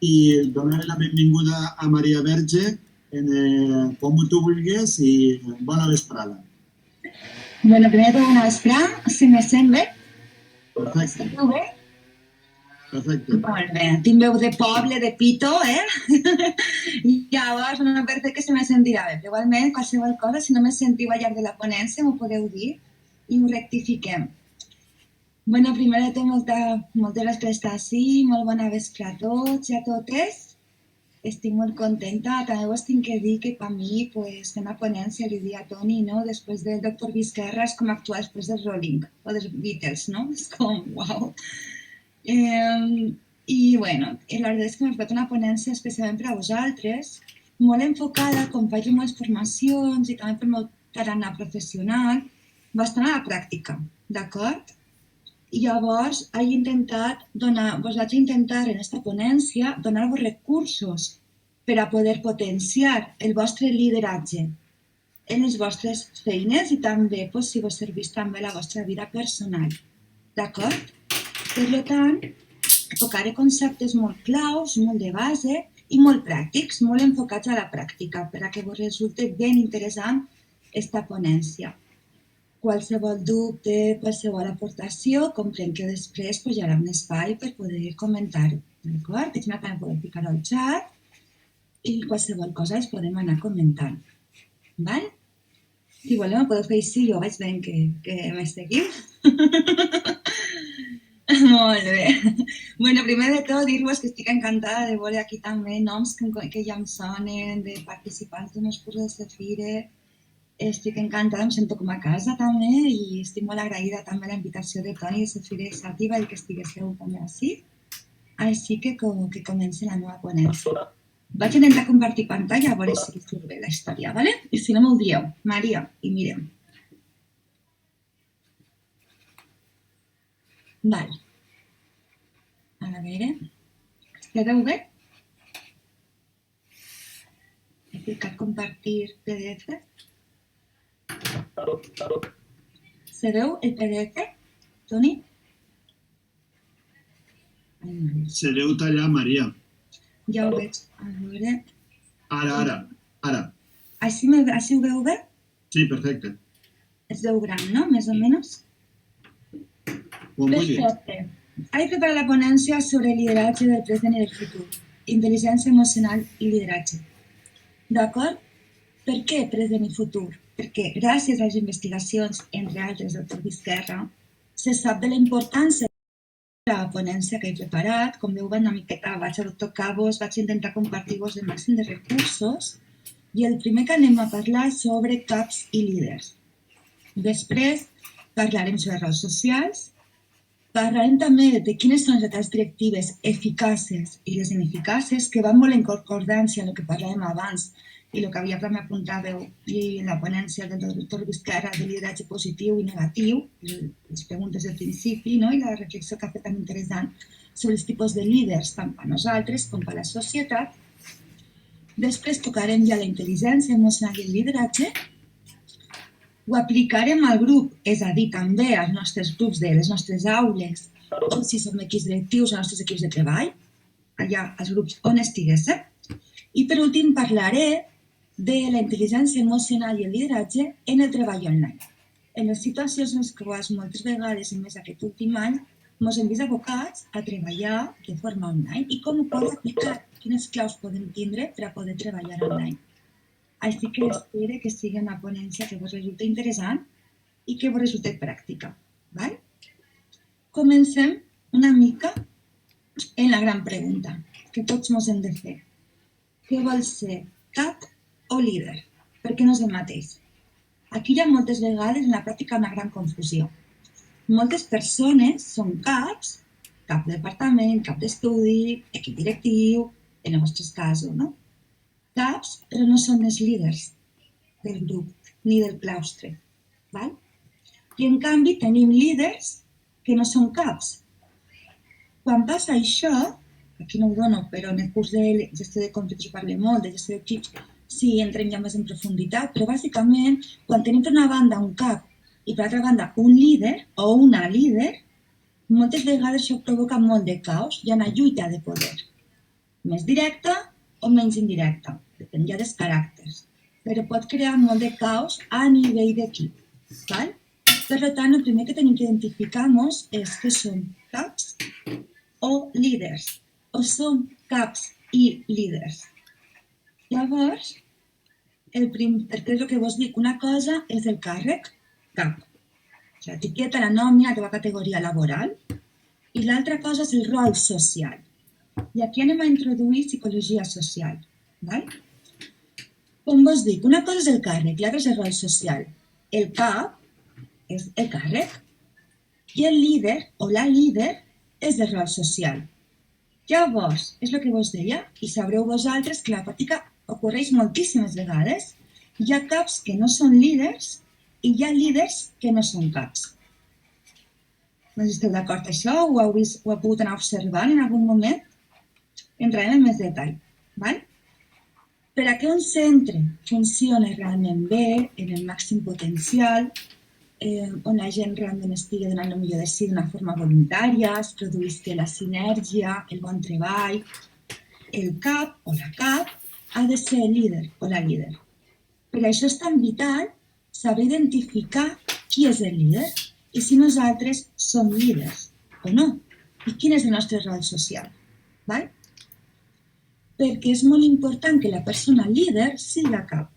i donar la benvinguda a Maria Verge com tu vulguis i bona vesprada. Bueno, primer de tot una vesprada, si me sent bé? Perfecte. Esteu bé? Perfecte. Molt bé, tinc veu de poble, de pito, I llavors no penso que se me sentirà bé, però igualment qualsevol cosa, si no me sentiu al llarg de la ponència, m'ho podeu dir i ho rectifiquem. Bueno, primer de tot, moltes gràcies per estar ací, molt bona vespre a tots i a totes. Estic molt contenta, també vos tinc que dir que per mi, pues, fer una ponència, li dic a Toni, no? Després del Dr. Vizquerra és com actuar després dels Rolling o dels Beatles, no? És com, uau. I, bueno, la veritat és que m'he fet una ponència especialment per a vosaltres, molt enfocada, com faig moltes formacions i també per meu tarannà professional, bastant a la pràctica, d'acord? I llavors vos vaig intentar en aquesta ponència donar-vos recursos per a poder potenciar el vostre lideratge en les vostres feines i també, si vos serveix també la vostra vida personal. D'acord? Per tant, tocaré conceptes molt claus, molt de base i molt pràctics, molt enfocats a la pràctica, per a que vos resulti ben interessant esta ponència. Qualsevol dubte, qualsevol aportació, comprenc que després hi haurà un espai per poder comentar-ho, d'acord? I també podeu ficar al xat i qualsevol cosa es podem anar comentant, val? Si voleu, podeu fer així, jo vaig veient que me seguiu. Molt bé. Bueno, primer de tot, dir-vos que estic encantada de veure aquí també noms que ja em sonen, de participants de meus cursos de Cefire. Estic encantada, em sento com a casa també i estic molt agraïda també a la invitació de Toni de Cefire Sativa i que estiguéssiu també així. Així que comenci la meva ponència. Vaig intentar compartir pantalla a veure si surt bé la història, ¿vale? I si no m'ho dieu, Maria i Míriam. Vale. A veure, esteu bé? He clicat compartir PDF. Sabeu el PDF, Toni? Se deu tallar, Maria. Ja ho veig. A veure... Ara. Així ho veu bé? Sí, perfecte. Es veu gran, no? Més o menys? Perfecte. He preparat la ponència sobre lideratge del present i del futur. Intel·ligència emocional i lideratge. D'acord? Per què present i futur? Perquè gràcies a les investigacions, entre altres, del Dr. Vizquerra, se sap de la importància de la ponència que he preparat. Com veu, una miqueta vaig a tocar-vos, vaig intentar compartir-vos el màxim de recursos i el primer que anem a parlar és sobre caps i líders. Després parlarem sobre rols socials, parlarem també de quines són les etapes directives eficaces i les ineficaces que van molt en concordància amb el que parlàvem abans i el que havia també apuntàveu en la ponència del Dr. Vizquerra de lideratge positiu i negatiu, les preguntes del principi, no? I la reflexió que ha fet tan interessant sobre els tipus de líders, tant per nosaltres com per la societat. Després tocarem ja la intel·ligència emocional i el lideratge. Ho aplicarem al grup, és a dir, també als nostres grups de les nostres aules, o si som equips directius, als nostres equips de treball, allà als grups on estiguéssim. I per últim parlaré de la intel·ligència emocional i el lideratge en el treball online. En les situacions en les quals moltes vegades, i més aquest últim any, ens hem vist abocats a treballar de forma online i com ho podem aplicar, quines claus podem tindre per a poder treballar online. Així que espero que sigui una ponència que vos resulti interessant i que vos resulti pràctica. Val? Comencem una mica en la gran pregunta que tots ens hem de fer. Què vol ser cap o líder? Per què no és el mateix? Aquí hi ha moltes vegades en la pràctica una gran confusió. Moltes persones són caps, cap de departament, cap d'estudi, equip directiu, en els vostres casos, no? Caps, però no són els líders del grup ni del claustre. Val? I en canvi tenim líders que no són caps. Quan passa això, aquí no ho dono, però en el curs de gestió de conflictes ho parlem molt, de gestió d'equips, sí, entrem ja més en profunditat, però bàsicament, quan tenim per una banda un cap i per altra banda un líder o una líder, moltes vegades això provoca molt de caos i una lluita de poder. més directa o menys indirecta, depèn ja dels caràcters, però pot crear molt de caos a nivell d'equip. Val? Per tant, el primer que tenim que identificar-nos és que som caps o líders, o som caps i líders. Llavors, perquè és el que vos dic, una cosa és el càrrec, cap, l'etiqueta, la nòmina, la teva categoria laboral, i l'altra cosa és el rol social. I aquí anem a introduir psicologia social. Val? Com vos dic, una cosa és el càrrec, l'altra és el rol social. El cap és el càrrec i el líder o la líder és el rol social. Llavors, és el que vos deia, i sabreu vosaltres que la pràctica ocorreix moltíssimes vegades. Hi ha caps que no són líders i hi ha líders que no són caps. No sé si esteu d'acord amb això, ho heu pogut anar observant en algun moment. Entrarem en més detall. Val? Per a que un centre funcioni realment bé, en el màxim potencial, on la gent realment estigui donant el millor de si d'una forma voluntària, es produïsca la sinergia, el bon treball, el cap o la cap ha de ser el líder o la líder. Per això és tan vital saber identificar qui és el líder i si nosaltres som líders o no, i quin és el nostre rol social. Val? Perquè és molt important que la persona líder siga cap.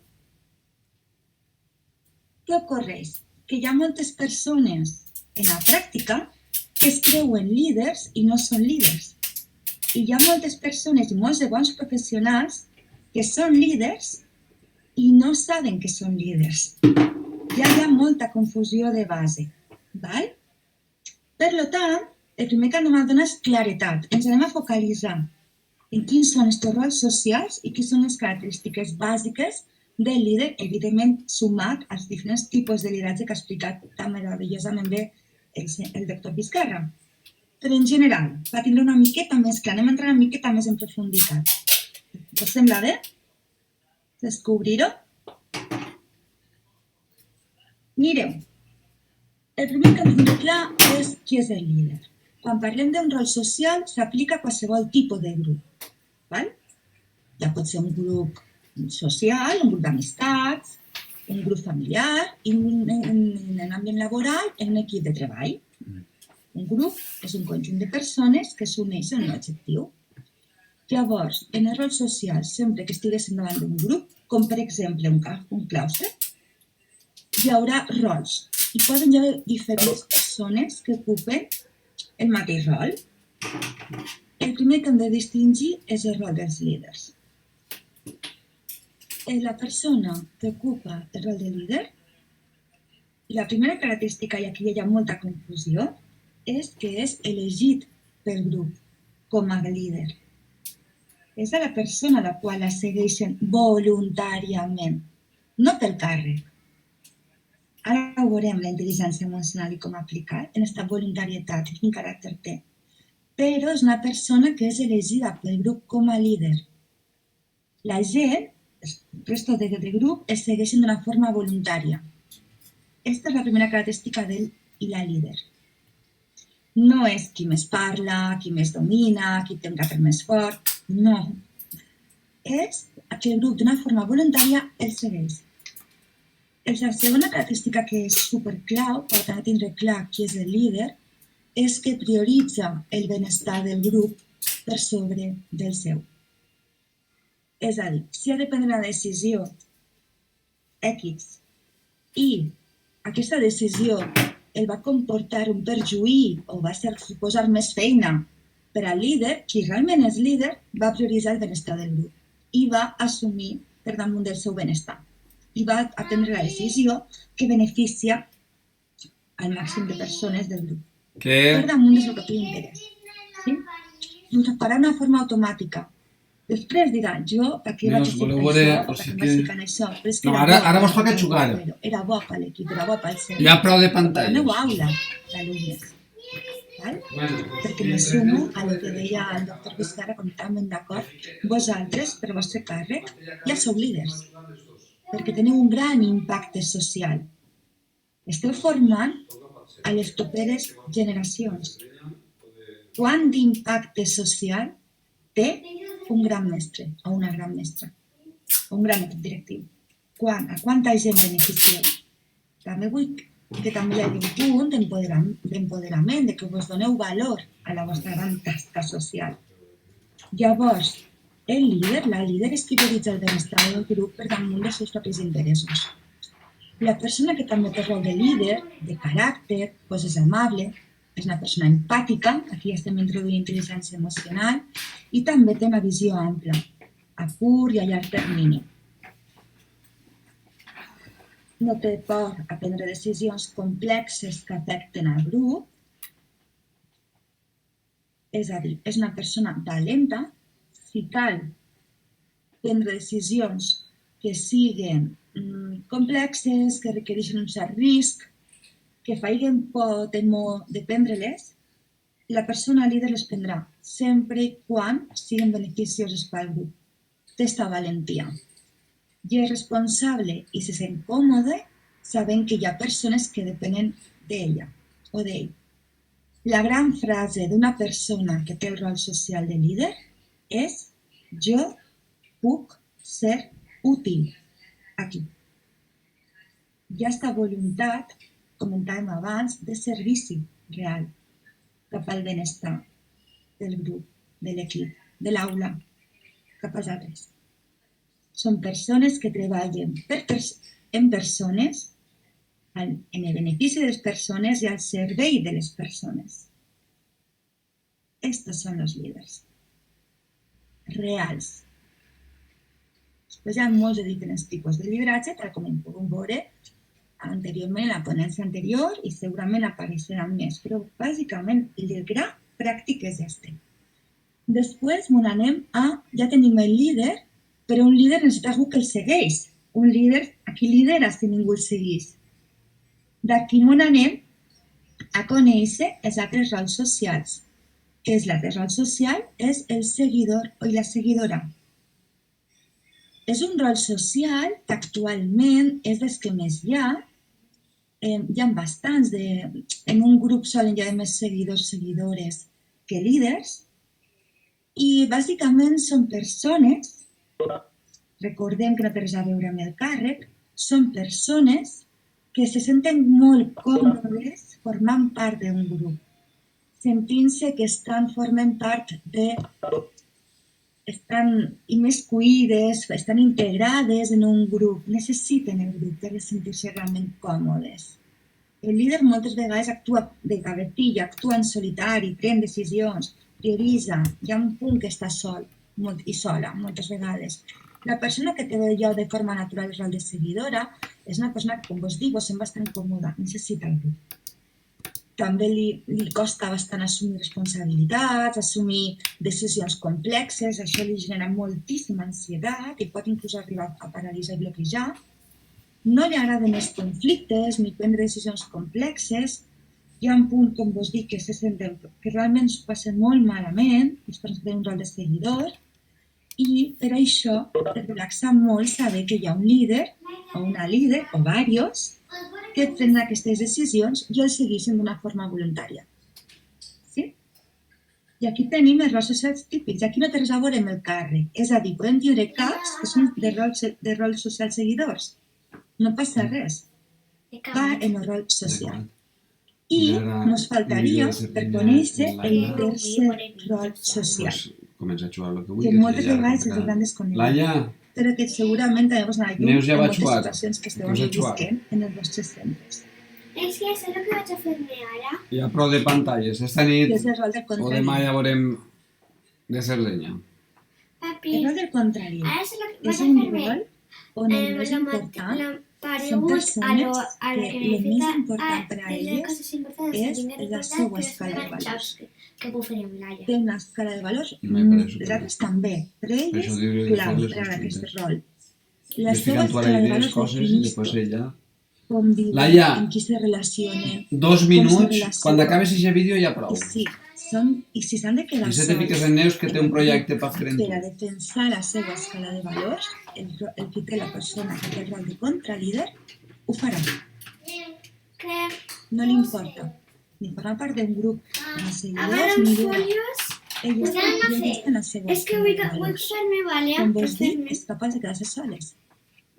Què ocorreix? Que hi ha moltes persones en la pràctica que es creuen líders i no són líders. I hi ha moltes persones i molts de bons professionals que són líders i no saben que són líders. Ja hi ha molta confusió de base. Val? Per tant, el primer que anem a donar és claretat. Ens anem a focalitzar en quins són els rols socials i quines són les característiques bàsiques del líder, evidentment sumat als diferents tipus de lideratge que ha explicat tan meravellosament bé el doctor Vizcarra. Però en general, va tindre una miqueta més clar, anem a entrar una miqueta més en profunditat. Us sembla bé? Descobrir-ho? Mireu, el primer que hem de tenir clar és qui és el líder. Quan parlem d'un rol social, s'aplica a qualsevol tipus de grup. Val? Ja pot ser un grup social, un grup d'amistats, un grup familiar, i en l'àmbit laboral, en un equip de treball. Un grup és un conjunt de persones que s'uneixen en un objectiu. Llavors, en el rol social, sempre que estiguéssim davant d'un grup, com per exemple un claustre, hi haurà rols. I poden haver diferents persones que ocupen el mateix rol. El primer que hem de distingir és el rol dels líders. La persona que ocupa el rol de líder, la primera característica, i aquí hi ha molta confusió, és que és elegit pel grup com a líder. És a la persona a la qual la segueixen voluntàriament, no pel càrrec. Ara ho veurem, la intel·ligència emocional i com aplicar en aquesta voluntarietat i quin caràcter té. Però és una persona que és elegida pel grup com a líder. La gent, el resto de grup, es segueixen d'una forma voluntària. Aquesta és la primera característica d'ell i la líder. No és qui més parla, qui més domina, qui té un caràcter més fort, no. És que el grup d'una forma voluntària el segueix. La segona característica que és superclau per també tindre clar qui és el líder és que prioritza el benestar del grup per sobre del seu. És a dir, si ha de prendre una decisió X i aquesta decisió el va comportar un perjuí o va suposar més feina per al líder, qui realment és líder va prioritzar el benestar del grup i va assumir per damunt del seu benestar i va prendre la decisió que beneficia al màxim de persones del grup. Per damunt del seu propi interès. Sí? Ho farà d'una forma automàtica. Després dirà, jo aquí vaig fer això, perquè em vaig ficar en això. No, ara vos toca jugar. Era bo per l'equip, era bo pel centre. Hi ha prou de pantalla. La meva aula d'alumnes. Perquè me sumo a el que deia el doctor Vizcarra, completament d'acord. Vosaltres, per vostre càrrec, ja sou líders. Perquè teniu un gran impacte social. Esteu formant a les properes generacions. Quant d'impacte social té un gran mestre o una gran mestra, o un gran equip directiu. A quanta gent beneficia? També vull que també hi hagi un punt d'empoderament, de que vos doneu valor a la vostra gran tasca social. Llavors, el líder, la líder és qui prioritza el benestar del grup per damunt dels seus propis interessos. La persona que també té rol de líder, de caràcter, doncs és amable, és una persona empàtica, aquí ja estem introduint intel·ligència emocional, i també té una visió ampla, a curt i a llarg termini. No té por a prendre decisions complexes que afecten al grup, és a dir, és una persona valenta, si cal prendre decisions que siguin complexes, que requereixen un cert risc, que facin por o temor de prendre-les, la persona líder les prendrà, sempre i quan siguin beneficioses pel grup. Té esta valentia. I és responsable i se sent còmode sabent que hi ha persones que depenen d'ella o d'ell. La gran frase d'una persona que té el rol social de líder és jo puc ser útil. Aquí. Hi ha esta voluntat, comentàvem abans, de servici real cap al benestar del grup, de l'equip, de l'aula, cap als altres. Són persones que treballen en persones, en el benefici de les persones i al servei de les persones. Estos són els líders reals. Després hi ha molts de diferents tipus de lideratge, tal com hem pogut veure anteriorment en la ponència anterior i segurament apareixeran més, però bàsicament el gra pràctic és este. Després anem a, ja tenim el líder, però un líder necessita algú que el segueix. Un líder, a qui lidera si ningú el segueix? D'aquí anem a conèixer els altres rols socials. Què és l'altre rol social? És el seguidor o la seguidora. És un rol social que actualment és dels que més hi ha. Hi ha bastants. En un grup solen hi haver més seguidors, seguidores que líders. I bàsicament són persones, recordem que no té res a veure amb el càrrec, són persones que se senten molt còmodes formant part d'un grup, sentint-se que formen part estan immiscuïdes, estan integrades en un grup, necessiten el grup per sentir-se realment còmodes. El líder moltes vegades actua de gavetilla, actua en solitari, pren decisions, prioritza, hi ha un punt que està sol i sola, moltes vegades. La persona que té de forma natural el rol de seguidora és una persona que, com vos dic, vos sent bastant còmoda, necessita el grup. També li costa bastant assumir responsabilitats, assumir decisions complexes, això li genera moltíssima ansietat i pot inclús arribar a paralitzar i bloquejar. No li agraden els conflictes ni prendre decisions complexes. Hi ha un punt, com vos dic, que se senten que realment s'ho passen molt malament, és per tenir un rol de seguidor, i per això et relaxa molt saber que hi ha un líder o una líder o diversos que prenen aquestes decisions i els segueixen d'una forma voluntària. Sí? I aquí tenim els rols socials típics. Aquí no té res a veure amb el càrrec. És a dir, podem tindre caps que són de rols socials seguidors. No passa res. Va en el rol social. I nos faltaria per conèixer el tercer rol social, Comença a jugar el que que vulguis. moltes vegades es van desconegut, Laia, però que segurament també vos anarà Neus ja en va moltes jugar. situacions que esteu Neus ha jugat. visquent en els vostres centres. És que això és el que vaig a fer-me ara. hi ha prou de pantalles. Esta Que nit és el rol del o demà contrari. ja veurem de Cerdanya. Papi, El rol del contrari ara és el que és vaig a un fer-me. rol on el més important són persones que el més important per a elles és la seva escala de valors. Que ho farem, Laia? Té una escala de valors, Me parece les altres també, però Per elles això diu de clau fer les per a aquest consultes. rol. La Li seva expliquen tu a escala la de idea les valors coses i defineix després ella... com viuen, Laia, amb qui se relacionen. 2 minuts, relaciona. quan acabes aquest vídeo ja prou. I si s'han de quedar I se te fiques en Neus que té un projecte per fer en per a tu. defensar la seva escala de valors, el que té la persona que té el rol de contralíder, ho farà. Que... No li importa ni formar part d'un grup de A veure, seguidors uns ni de... folios... Elles Pues anem a ja fer. estan a seva És que vull fer-me, vale? com Per vos dic, fer-me. és capaç de quedar-se soles.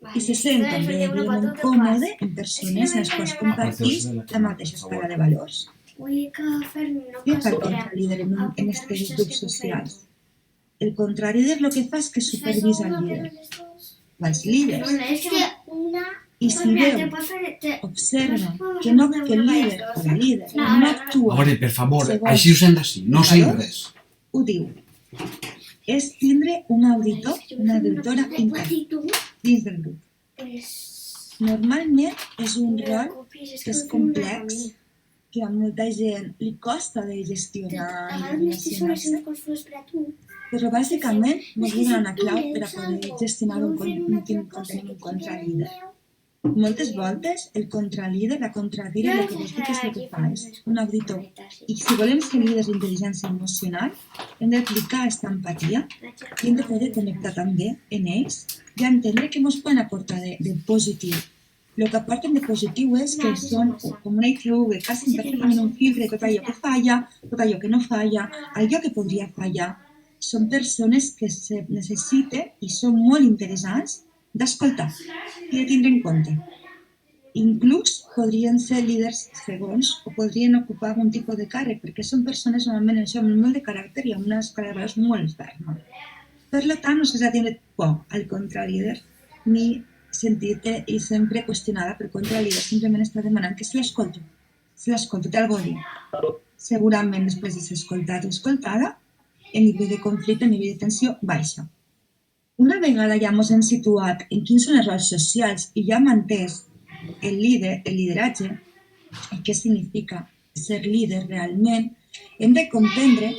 Vale, I se sent entonces, també perquè una evidentment patata còmode fas. en persones amb les quals compartís la mateixa escala de valors. Vull que fer-me una Què fa el cosa per a contralíder en apuntar aquests les grups que socials? El contralíder el que fa és que supervisa el líder, o els líders, És que una... i si veu, observa que el líder o la líder no A actua, veure, per favor, segons així ho sent així, no sé res. ho diu. És tindre un auditor, una auditora intern dins del grup. Normalment és un rol que és complex, que a molta gent li costa de gestionar i de relacionar-se, però bàsicament ens donar una clau per a poder gestionar un contralíder. Moltes voltes el contralíder, la contralíder, el que vos dic és el que fa, és un auditor. I si volem ser líders d'intel·ligència emocional, hem d'aplicar aquesta empatia i hem de poder connectar també en ells i entendre què ens poden aportar de positiu. El que aporten de positiu és que són com una ITV, que passen perfectament un filtre de tot allò que falla, tot allò que no falla, allò que podria fallar. Són persones que se necessiten i són molt interessants d'escoltar i de tindre en compte. Inclús podrien ser líders segons o podrien ocupar algun tipus de càrrec, perquè són persones normalment això, amb molt de caràcter i amb una escala de valors molt ferma. Per tant, no s'ha de tenir por al contralíder ni sentir-te i sempre qüestionada per contralíder, simplement està demanant que se l'escolti. Se l'escolti, té algú a dir. Segurament després de ser escoltat o escoltada, el nivell de conflicte, el nivell de tensió baixa. Una vegada ja ens hem situat en quins són els rols socials i ja hem entès el lideratge, i què significa ser líder realment, hem de comprendre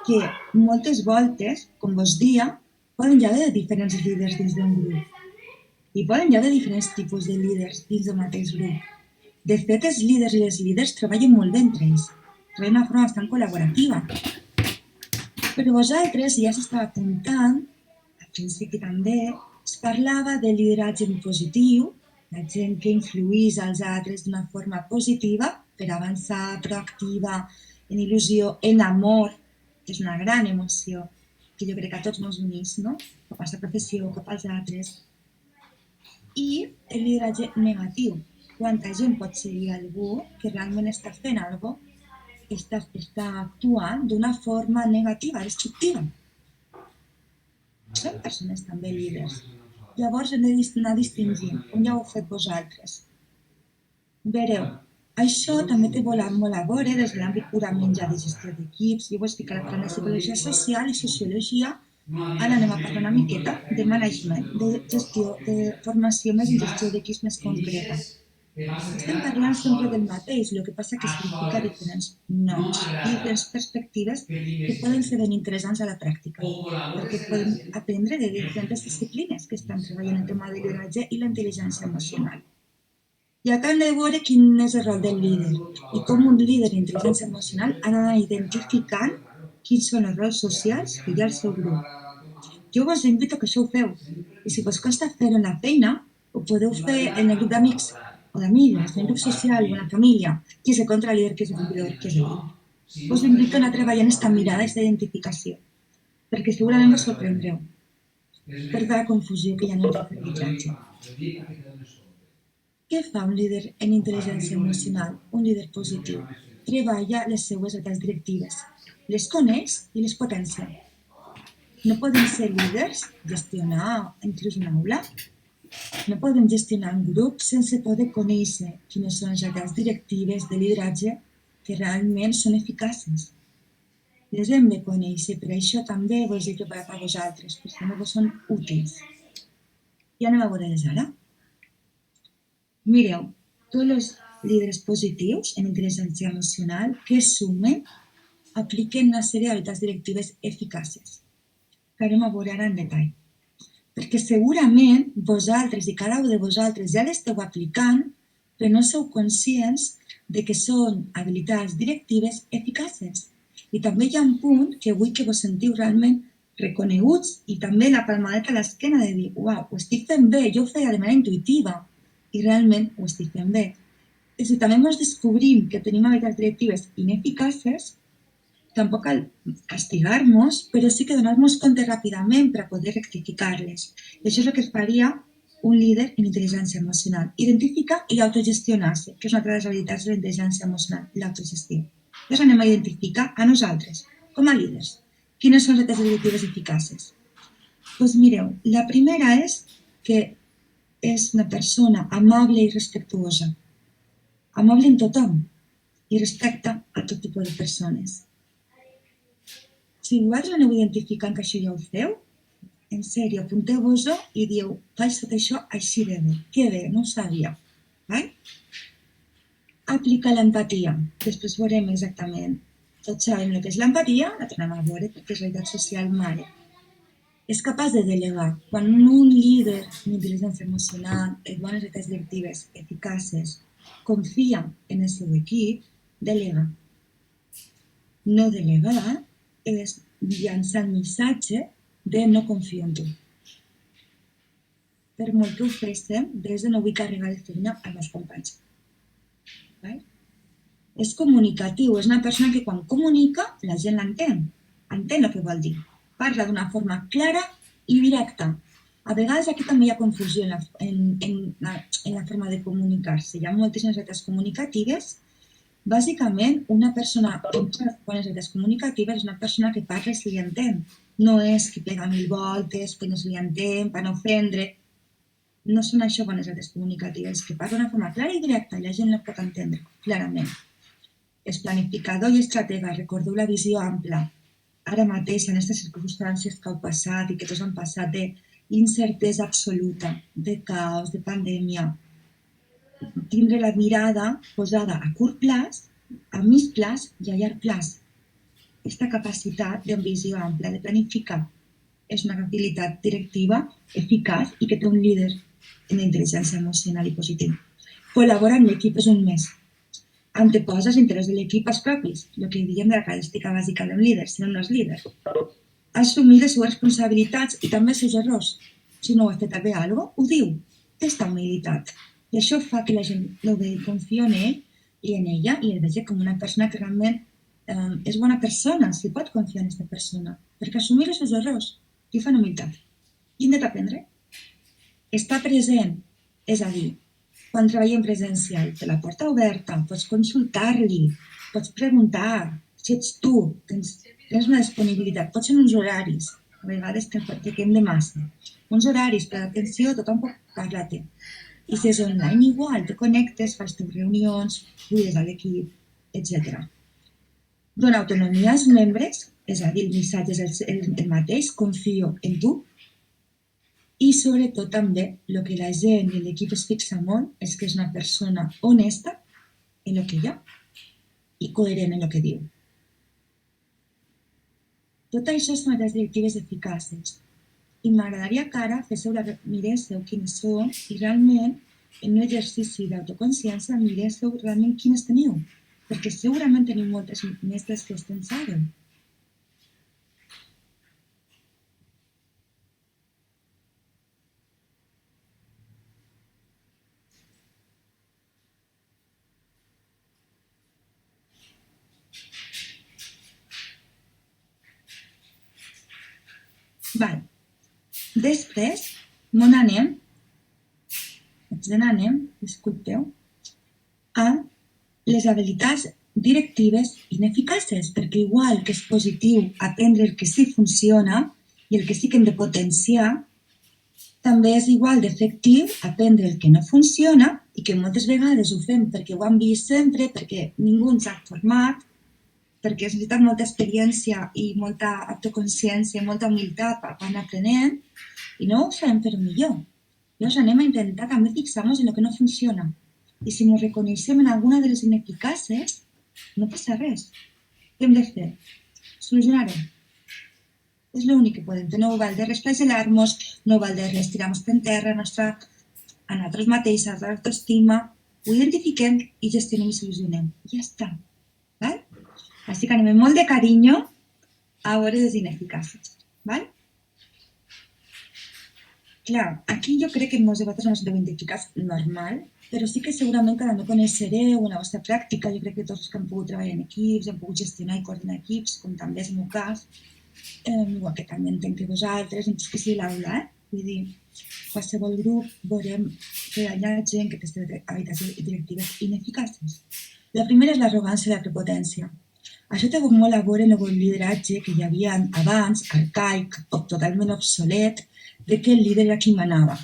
que moltes voltes, com vos dia, poden hi haver diferents líders dins d'un grup i poden hi haver diferents tipus de líders dins del mateix grup. De fet, els líders i les líders treballen molt bé entre ells, treballen d'una forma bastant col·laborativa. Però vosaltres ja s'estava apuntant, al principi també, es parlava de lideratge en positiu, la gent que influïs als altres d'una forma positiva per avançar, proactiva, en il·lusió, en amor, que és una gran emoció, que jo crec que a tots ens unís, no? Cap a la professió, cap als altres. I el lideratge negatiu, quanta gent pot seguir algú que realment està fent alguna cosa, està actuant d'una forma negativa, destructiva. Són persones també líders. Llavors hem d'anar distingint, com ja ho heu fet vosaltres. Vereu, això també té molt a veure des de l'àmbit purament ja de gestió d'equips. Jo ho estic a la plana de psicologia social i sociologia. Ara anem a parlar una miqueta de management, de gestió, de formació més en gestió d'equips més concreta. Estem parlant sempre del mateix, el que passa que significa diferents noms i diferents perspectives que poden ser ben interessants a la pràctica, perquè podem aprendre de diferents disciplines que estan treballant el tema de lideratge i la intel·ligència emocional. I acá hem de veure quin és el rol del líder i com un líder d'intel·ligència emocional ha d'anar identificant quins són els rols socials que hi ha al seu grup. Jo us invito a que això ho feu, i si vos costa fer-ho en la feina, ho podeu fer en el grup d'amics o d'amigues, en el grup social o en la família, qui és el contralíder, qui és el cumplidor, qui és el líder. Us invito a anar treballant aquesta mirada, aquesta identificació, perquè segurament vos sorprendreu per la confusió que hi ha en el lideratge. Què fa un líder en intel·ligència emocional, un líder positiu? Treballa les seues habilitats directives, les coneix i les potencia. No podem ser líders, gestionar inclús una aula, no podem gestionar un grup sense poder conèixer quines són les habilitats directives de lideratge que realment són eficaces. Les hem de conèixer, per això també vos he preparat a vosaltres, perquè no vos són útils. I anem a veure-les ara. Mireu, tots els líders positius en intel·ligència emocional que sumen apliquen una sèrie d'habilitats directives eficaces, que anem a veure ara en detall. Perquè segurament vosaltres i cada un de vosaltres ja l'esteu aplicant, però no sou conscients de que són habilitats directives eficaces. I també hi ha un punt que vull que vos sentiu realment reconeguts i també la palmadeta a l'esquena de dir uau, ho estic fent bé, jo ho feia de manera intuïtiva i realment ho estic fent bé. I si també ens descobrim que tenim habilitats directives ineficaces, tampoc cal castigar-nos, però sí que donar-nos compte ràpidament per a poder rectificar-les. I això és el que faria un líder en intel·ligència emocional. Identificar i autogestionar-se, que és una altra de les habilitats de la intel·ligència emocional, l'autogestió. Llavors anem a identificar a nosaltres, com a líders, quines són les directives eficaces. Doncs mireu, la primera és que és una persona amable i respectuosa. Amable en tothom i respecta a tot tipus de persones. Si vosaltres aneu identificant que això ja ho feu, en sèrio, apunteu-vos-ho i dieu, faig tot això així de bé. Que bé, no ho sabia. Aplicar l'empatia. Després veurem exactament. Tots sabem el que és l'empatia, la tornem a veure perquè és realitat social mare. És capaç de delegar. Quan un líder en intel·ligència emocional, en bones realitats directives eficaces, confia en el seu equip, delega. No delegar és llançar el missatge de no confio en tu. Per molt que ho féssim, des de no vull carregar de feina als meus companys. És comunicatiu, és una persona que quan comunica la gent l'entén, entén el que vol dir. Parla d'una forma clara i directa. A vegades aquí també hi ha confusió en la forma de comunicar-se. Hi ha moltíssimes realitats comunicatives. Bàsicament, una persona amb bones realitats comunicatives és una persona que parla i se li entén. No és que pega 1000 voltes, que no se li entén, per no ofendre. No són això bones realitats comunicatives, que parla d'una forma clara i directa i la gent la pot entendre clarament. És planificador i estratega, recordeu la visió ampla. Ara mateix, en aquestes circumstàncies que heu passat i que tots han passat d'incertesa absoluta, de caos, de pandèmia, tindre la mirada posada a curt plaç, a mig plaç i a llarg plaç. Aquesta capacitat de visió ampla, de planificar, és una habilitat directiva eficaç i que té un líder en intel·ligència emocional i positiva. Col·labora amb l'equip és un més. Anteposa els interessos de l'equip als propis, el que diem de la característica bàsica d'un líder, si no, no és líder. Assumir les seves responsabilitats i també els seus errors. Si no ho has fet bé alguna cosa, ho diu. Aquesta humilitat. I això fa que la gent el vegi, confia en ell i en ella i el vegi com una persona que realment és bona persona, si pot confiar en aquesta persona. Perquè assumir els seus errors i fan humilitat. I hem d'aprendre. Estar present, és a dir, quan treballem presencial, té la porta oberta, pots consultar-li, pots preguntar, si ets tu, tens una disponibilitat, pots ser uns horaris, a vegades tenim de massa, uns horaris per atenció, tothom pot parlar-te. I si és online igual, te connectes, fas teves reunions, cuides a l'equip, etc. Dona autonomia als membres, és a dir, el missatge és el mateix, confio en tu. I sobretot també el que la gent i l'equip es fixa molt és que és una persona honesta en el que hi ha i coherent en el que diu. Tot això són les directives eficaces. I m'agradaria que ara miréssiu quines són i realment en un exercici d'autoconsciència miréssiu realment quines teniu, perquè segurament teniu moltes més des que us pensàveu. Val. Després, n'anem, disculpeu, a les habilitats directives ineficaces, perquè igual que és positiu aprendre el que sí funciona i el que sí que hem de potenciar, també és igual d'efectiu aprendre el que no funciona i que moltes vegades ho fem perquè ho hem vist sempre, perquè ningú ens ha format, perquè es necessita molta experiència i molta autoconsciència i molta humilitat per anar aprenent i no ho sabem fer millor. Llavors anem a intentar també fixar-nos en el que no funciona. I si ens reconeixem en alguna de les ineficaces, no passa res. Què hem de fer? Solucionar-ho. És l'únic que podem fer. No val de res flagelar-nos, no val de res tirar-nos per terra a nosaltres mateixes, a l'autoestima. Ho identifiquem i gestionem i solucionem. I ja està. Val? Així que anem amb molt de carinyo a veure les ineficaces. Val? Clar, aquí jo crec que molts de vosaltres no us deveu identificar normal, però sí que segurament també coneixereu en la vostra pràctica, jo crec que tots els que han pogut treballar en equips, han pogut gestionar i coordinar equips, com també és el meu cas, igual que també entenc que vosaltres, inclús que sigui l'aula, vull dir, qualsevol grup veurem que hi ha gent que té habilitats directives ineficaces. La primera és l'arrogància i la prepotència. Això té molt a veure amb el lideratge que hi havia abans, arcaic o totalment obsolet, de que el líder era qui manava.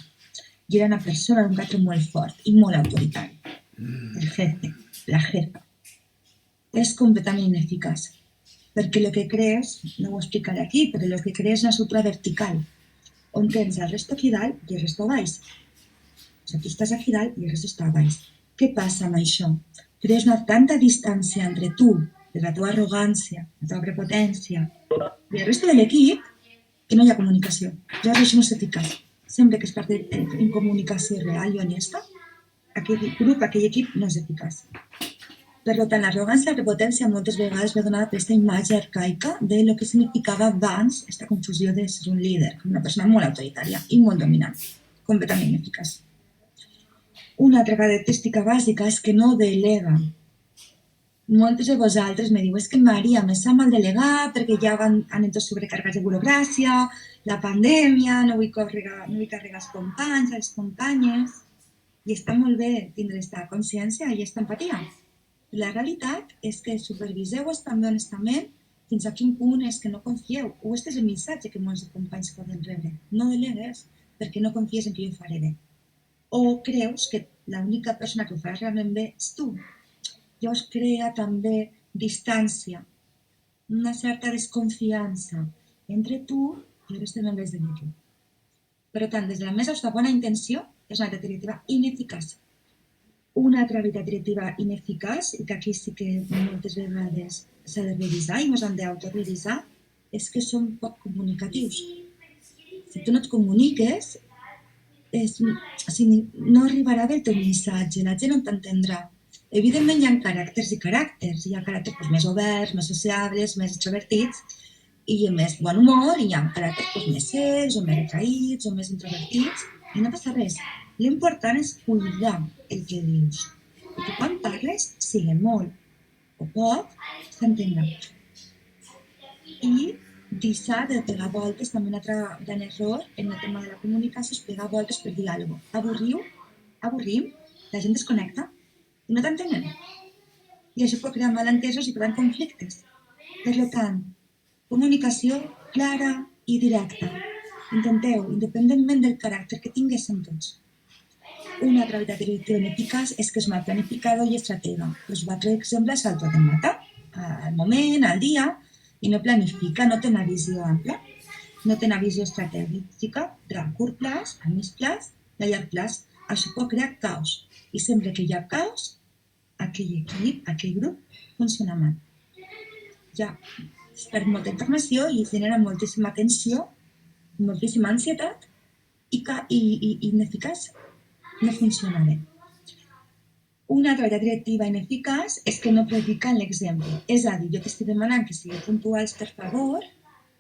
I era una persona d'un caràcter molt fort i molt autoritari. El jefe, la jefa. És completament ineficaç. Perquè el que crees, no ho explicaré aquí, però el que crees és una estructura vertical, on tens el resto aquí dalt i el resto a baix. O sigui, tu estàs aquí dalt i el resto està a baix. Què passa amb això? Crees una tanta distància entre tu, de la teva arrogància, la teva prepotència, i el resto de l'equip, que no hi ha comunicació. Llavors això no és eficaç. Sempre que es part en comunicació real i honesta, aquell grup, aquell equip no és eficaç. Per tant, l'arrogància i la prepotència moltes vegades ve donada per aquesta imatge arcaica de lo que significava abans aquesta confusió de ser un líder, una persona molt autoritària i molt dominant, completament ineficaç. Una altra característica bàsica és que no delega. Moltes de vosaltres me diu, és que Maria, me sap mal delegar perquè ja han tots sobrecarregats de burocràcia, la pandèmia, no vull carregar els companys, les companyes, i està molt bé tindre aquesta consciència i aquesta empatia. La realitat és que superviseu-vos també honestament fins a quin punt és que no confieu. O este és el missatge que molts companys poden rebre. No delegues perquè no confies en que jo ho faré bé. O creus que l'única persona que ho farà realment bé és tu. Llavors crea també distància, una certa desconfiança entre tu i els membres de l'equip. Per tant, des de la més bona intenció, és una habilitat directiva ineficaç. Una altra habilitat directiva ineficaç, i que aquí sí que moltes vegades s'ha de revisar i ens hem d'autorevisar, és que som poc comunicatius. Si tu no et comuniques, no arribarà bé el teu missatge, la gent no t'entendrà. Evidentment hi ha caràcters i caràcters. Hi ha caràcters més oberts, més sociables, més extrovertits i amb més bon humor, i hi ha caràcters més secs o més retraïts o més introvertits, i no passa res. L'important és cuidar el que dius. I que quan parles sigui molt o poc, s'entendrà. I deixar de pegar voltes, també un altre gran error en el tema de la comunicació és pegar voltes per dir alguna cosa. Avorrim, la gent desconnecta i no t'entenen. I això pot crear malentesos i per tant conflictes. Per tant, comunicació clara i directa. Intenteu, independentment del caràcter que tinguéssim tots. Una altra habilitat directiva ineficaç és que és mal planificador i estratega. Us va treure exemples al tot en mata, al moment, al dia, i no planifica, no té una visió ampla, no té una visió estratègica de curt plaç, a mig plaç i a llarg plaç. Això pot crear caos. I sempre que hi ha caos, aquell equip, aquell grup, funciona mal. Ja es perd molta informació i genera moltíssima tensió, moltíssima ansietat i ineficaç. No funciona bé. Una altra habilitat directiva ineficaç és que no predica en l'exemple. És a dir, jo t'estic demanant que sigueu puntuals per favor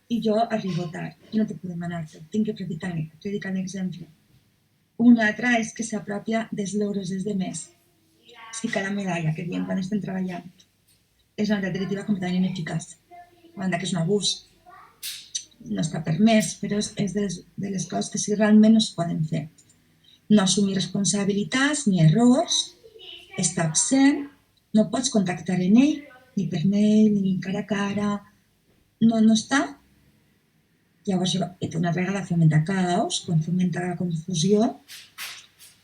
i jo arribo tard. I no te puc demanar-te, tinc que predicar en l'exemple. Una altra és que s'apropia dels logros dels demés. Sí que la medalla que diem quan estem treballant és una habilitat directiva completament ineficaç. A banda que és un abús. No està permès, però és de les coses que sí realment no es poden fer. No assumir responsabilitats ni errors, està absent, no pots contactar en ell, ni per mail, ni cara a cara, no està. Llavors, una vegada fomenta caos, quan fomenta confusió,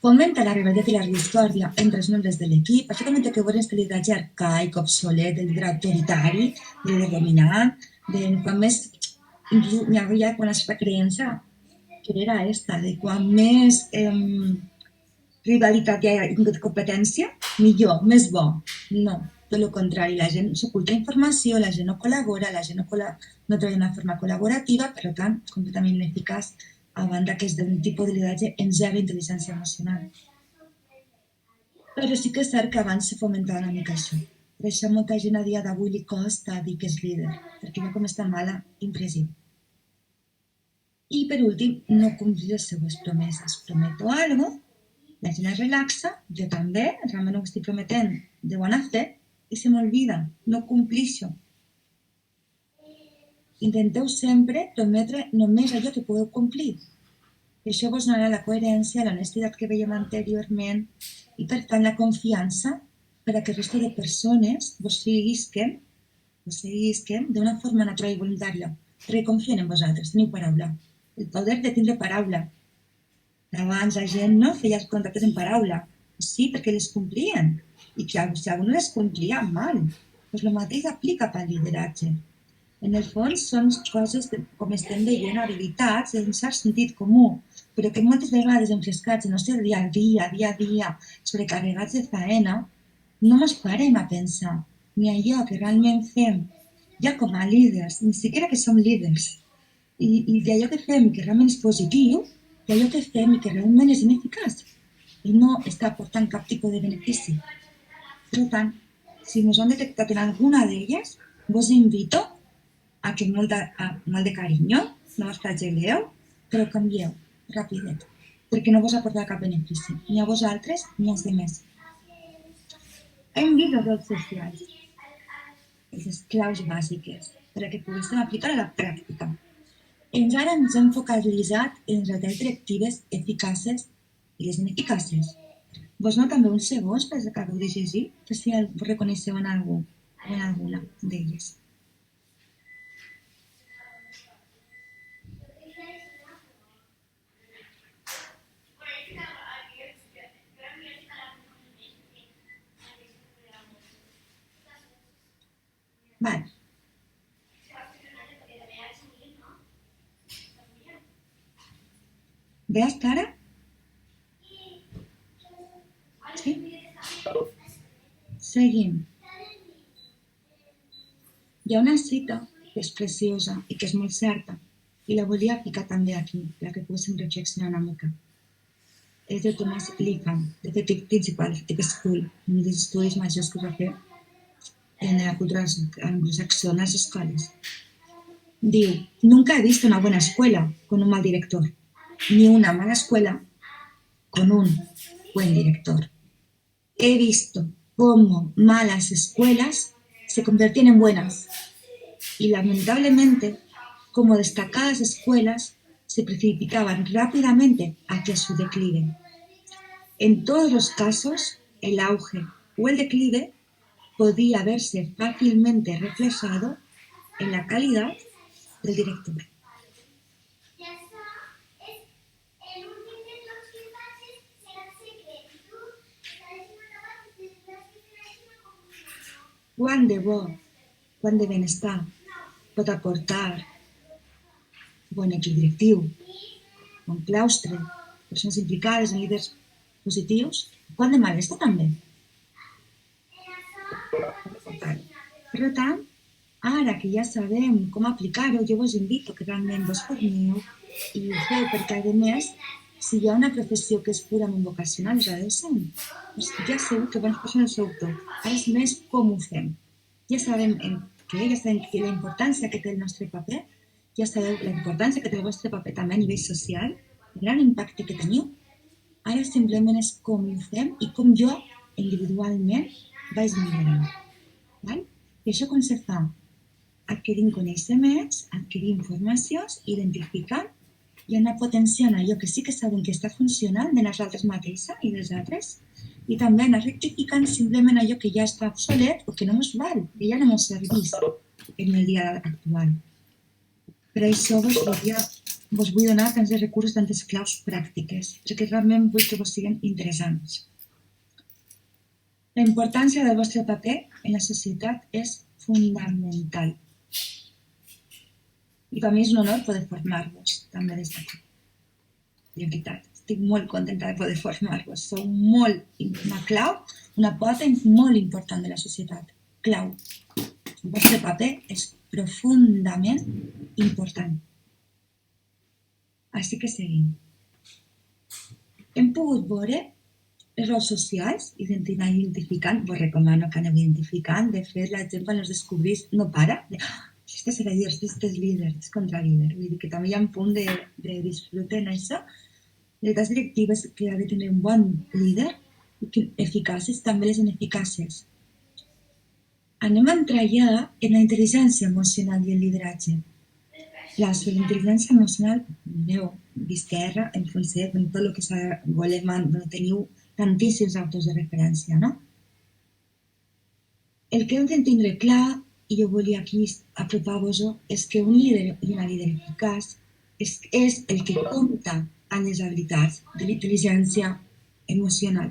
fomenta la rivalitat i la discòrdia entre els membres de l'equip. Això també té que veure amb el lideratge arcaic, obsolet, el líder autoritari, el líder dominant, quan més hi ha una certa creença que era aquesta, de quan més rivalitat hi ha de competència, millor, més bo. No, tot el contrari, la gent s'oculta informació, la gent no col·labora, la gent no treballa d'una forma col·laborativa, per tant, completament ineficaç, a banda que és d'un tipus de lideratge en zero intel·ligència emocional. Però sí que és cert que abans se fomentava una mica això. Per això molta gent a dia d'avui li costa dir que és líder, perquè ja com està mala impressió. I per últim, no complir les seues promeses. Prometo algo, la gent es relaxa, jo també, realment ho estic prometent de bona fe, i se m'olvida, no complixo. Intenteu sempre prometre només allò que podeu complir. Això vos donarà la coherència, l'honestitat que veiem anteriorment i, per tant, la confiança per a que el resto de persones vos seguisquen d'una forma natural i voluntària, perquè confien en vosaltres, teniu paraula. El poder de tindre paraula. Abans la gent no feia els contractes en paraula. Sí, perquè les complien. I si algú no les complia, mal. Doncs el mateix aplica pel lideratge. En el fons són coses, com estem veient, habilitats en cert sentit comú, però que moltes vegades enfrescats en el nostre dia a dia, sobrecarregats de faena, no ens parem a pensar ni allò que realment fem, ja com a líders, ni siquiera que som líders, i d'allò que fem que realment és positiu, i allò que fem i que realment és ineficaç i no està aportant cap tipus de benefici. Per tant, si us han detectat en alguna d'elles, vos invito a que molt de carinyo, no us flageleu, però canvieu rapidet, perquè no vos aportarà cap benefici, ni a vosaltres ni als demés. Hem vist els rols socials, les claus bàsiques, per a que poguéssim aplicar a la pràctica. Ara ens hem focalitzat en les realitats directives eficaces i les ineficaces. Vos no també uns segons per acabeu de llegir, per si vos reconeixeu en algú o en alguna d'elles. Vale. ¿Veas, Clara? Sí? Seguim. Hi ha una cita que és preciosa i que és molt certa, i la volia ficar també aquí, per que poguéssim reflexionar una mica. És de Thomas Lipham, de The Principal School, un dels estudis majors que es va fer en la cultura anglosaxona a les escoles. Diu, nunca he visto una buena escuela con un mal director, ni una mala escuela con un buen director. He visto cómo malas escuelas se convertían en buenas y lamentablemente cómo destacadas escuelas se precipitaban rápidamente hacia su declive. En todos los casos, el auge o el declive podía verse fácilmente reflejado en la calidad del director. Quant de bo, quant de benestar pot aportar bon equip directiu, bon claustre, persones implicades en líders positius, quant de malestar també. Per tant, ara que ja sabem com aplicar-ho, jo vos invito que realment vos formeu i ho feu, perquè a més, si hi ha una professió que és purament vocacional, és la de docent. Ja sabeu que bones persones sou tot. Ara és més com ho fem. Ja sabem la importància que té el nostre paper, ja sabeu la importància que té el vostre paper també a nivell social, el gran impacte que teniu. Ara simplement és com ho fem i com jo, individualment, vaig millorant. I això com se fa? Adquirint coneixements, adquirint informacions, identificant i anar potenciant allò que sí que sabem que està funcionant de nosaltres mateixes i dels altres, i també anar rectificant simplement allò que ja està obsolet o que no ens val, que ja no ens serveix en el dia actual. Per això vos vull donar tants recursos, tantes claus pràctiques, perquè realment vull que vos siguin interessants. La importància del vostre paper en la societat és fundamental. I per mi és un honor poder formar-vos, també des d'aquí. De veritat, estic molt contenta de poder formar-vos. Sou una clau, una pota molt important de la societat. Clau. El vostre paper és profundament important. Així que seguim. Hem pogut veure els rols socials, identificant, vos recomano que aneu identificant. De fet, la gent quan els descobrís no para. este serà dir, este és líder, és contralíder. Vull dir que també hi ha un punt de disfrute en això. Les tasques directives que ha de tenir un bon líder i que eficaces també les ineficaces. Anem a entrar ja en la intel·ligència emocional i el lideratge. Clar, sobre la intel·ligència emocional, mireu, d'esquerra, en francès, en tot el que volem, teniu tantíssims autors de referència, no? El que hem d'entendre clar, i jo volia aquí apropar-vos-ho, és que un líder i una líder eficaç és el que compta amb les habilitats de l'intel·ligència emocional.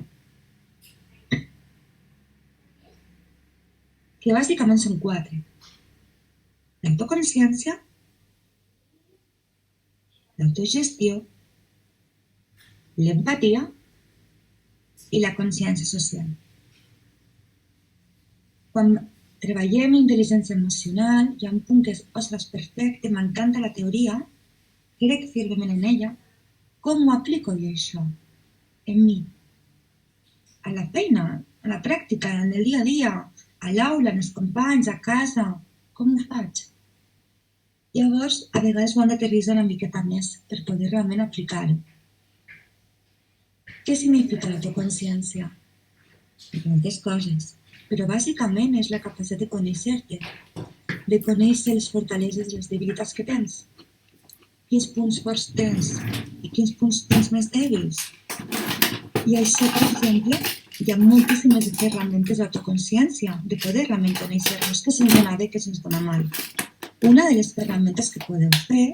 Que bàsicament són 4. L'autoconsciència, l'autogestió, l'empatia i la consciència social. Quan treballem intel·ligència emocional, hi ha un punt que és, ostres, perfecte, m'encanta la teoria, crec firmement en ella, com ho aplico jo això en mi? A la feina, a la pràctica, en el dia a dia, a l'aula, amb els companys, a casa, com ho faig? Llavors, a vegades ho hem d'aterritzar una miqueta més per poder realment aplicar-ho. Què significa l'autoconsciència? Moltes coses, però bàsicament és la capacitat de conèixer-te, de conèixer les fortaleses i les debilitats que tens, quins punts forts tens i quins punts tens més dèbils. I això, per exemple, hi ha moltíssimes ferramentes d'autoconsciència, de poder realment conèixer-nos, què se'ns dona bé, què se'ns dona mal. Una de les ferramentes que podeu fer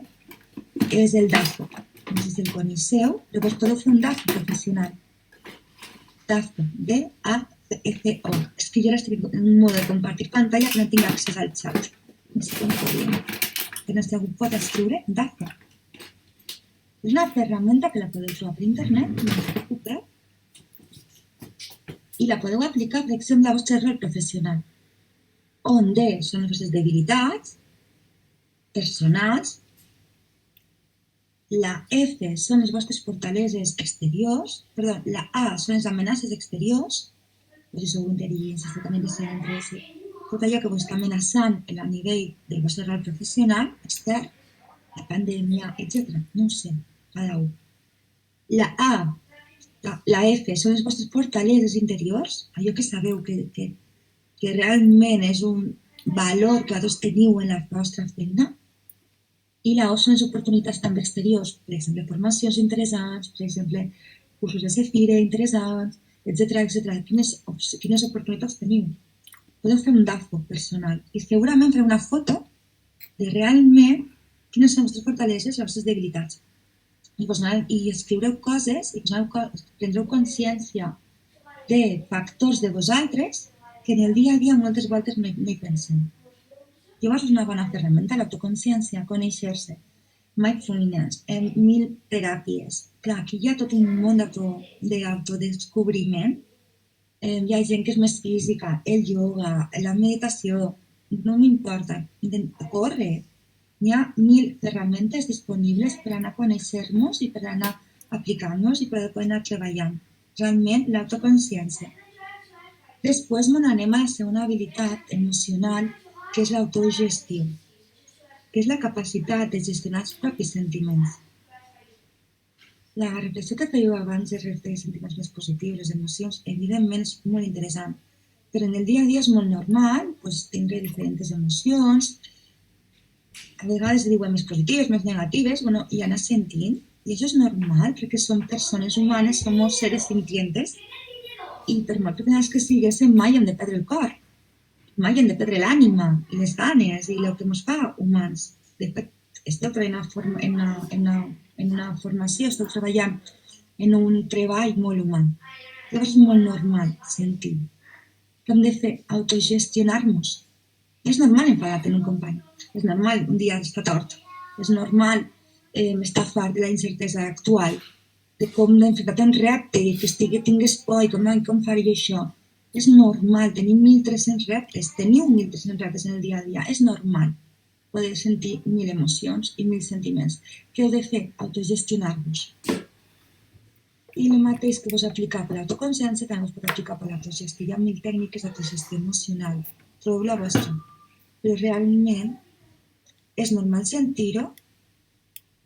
és el DAFO. No sé si el coneixeu, llavors podeu fer un DAFO professional. DAFO, D-A-F-O. És que jo ara estic en un mode de compartir pantalla que no tinc accés al xat. No sé com podria. Que no sé si algú pot escriure DAFO. És una ferramenta que la podeu trobar per internet, no us preocupeu, i la podeu aplicar, per exemple, al vostre rol professional, on D són les vostres debilitats personals, la F són les vostres fortaleses exteriors, perdó, la A són les amenaces exteriors, si sou intel·ligents, també de ser entre tot allò que vos està amenaçant a nivell del vostre rol professional, extern, la pandèmia, etc. No ho sé, cada un. La A, la F són les vostres fortaleses interiors, allò que sabeu que realment és un valor que vosaltres teniu en la vostra feina. I la O són les oportunitats també exteriors, per exemple, formacions interessants, per exemple, cursos de Cefire interessants, etc. Quines oportunitats teniu? Podeu fer un DAFO personal i segurament fer una foto de realment quines són les vostres fortaleses i les vostres debilitats. I escriureu coses i prendreu consciència de factors de vosaltres que en el dia a dia moltes voltes no hi pensem. Llavors és una bona ferramenta, l'autoconsciència, conèixer-se, mindfulness, 1000 teràpies. Clar, aquí hi ha tot un món d'autodescobriment. Hi ha gent que és més física, el ioga, la meditació, no m'importa, córrer. Hi ha 1000 ferramentes disponibles per anar a conèixer-nos i per anar aplicant-nos i per anar treballant. Realment, l'autoconsciència. Després anem a la segona habilitat emocional, que és l'autogestió, que és la capacitat de gestionar els propis sentiments. La reflexió que fèieu abans de refletir sentiments més positius, les emocions, evidentment és molt interessant, però en el dia a dia és molt normal tindre diferents emocions, a vegades diuen més positives, més negatives, i anar sentint, i això és normal, perquè som persones humanes, som seres sintientes, i per molt pequeñas que siguéssim, mai hem de perdre el cor. Mai hem de perdre l'ànima i les ganes i el que ens fa humans. De fet, esteu treballant en una formació, esteu treballant en un treball molt humà. Llavors és molt normal sentir. Què hem de fer? Autogestionar-nos. És normal enfadar-te en un company. És normal un dia estar tort. És normal estar fart de la incertesa actual, de com d'enfrontar-te a un repte i que tingues por i com faré jo això. És normal, tenim 1.300 reptes, teniu 1.300 reptes en el dia a dia, és normal poder sentir 1.000 emocions i 1.000 sentiments. Què heu de fer? Autogestionar-vos. I el mateix que vos aplicar per l'autoconsciència també us pot aplicar per l'autogestió. Hi ha 1.000 tècniques d'autogestió emocional. Trobeu la vostra. Però realment es normal sentir-ho,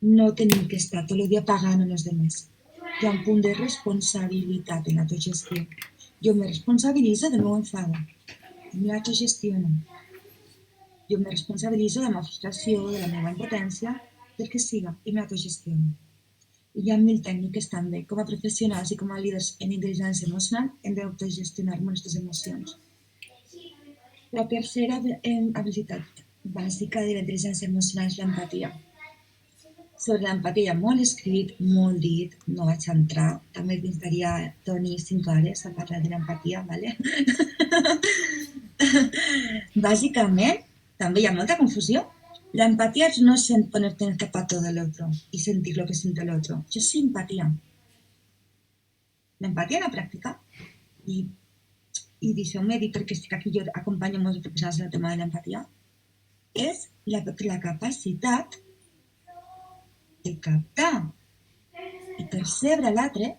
no tenim que estar tot el dia pagant a los demás. Hi ha un punt de responsabilitat en l'autogestió. Jo me responsabilitzo del meu enfado, me l'autogestiono. Jo me responsabilitzo de la meva frustració, de la meva impotència, del que siga, i me l'autogestiono. I hi ha 1000 tècniques també. Com a professionals i com a líders en intel·ligència emocional hem d'autogestionar les nostres emocions. La tercera habilitat bàsica de la intel·ligència emocional és l'empatia. Sobre l'empatia hi ha molt escrit, molt dit, no vaig entrar. També necessitaria, Toni, 5 hores a parlar de l'empatia, ¿vale? Bàsicament, també hi ha molta confusió. La empatía es no ponerte en el zapato del otro y sentir lo que siente el otro. Eso es simpatía. La empatía en la práctica, y deixeu-me dir, perquè estic aquí, jo acompanyo molts professionals en el tema de l'empatia, és la capacitat de captar i percebre l'altre,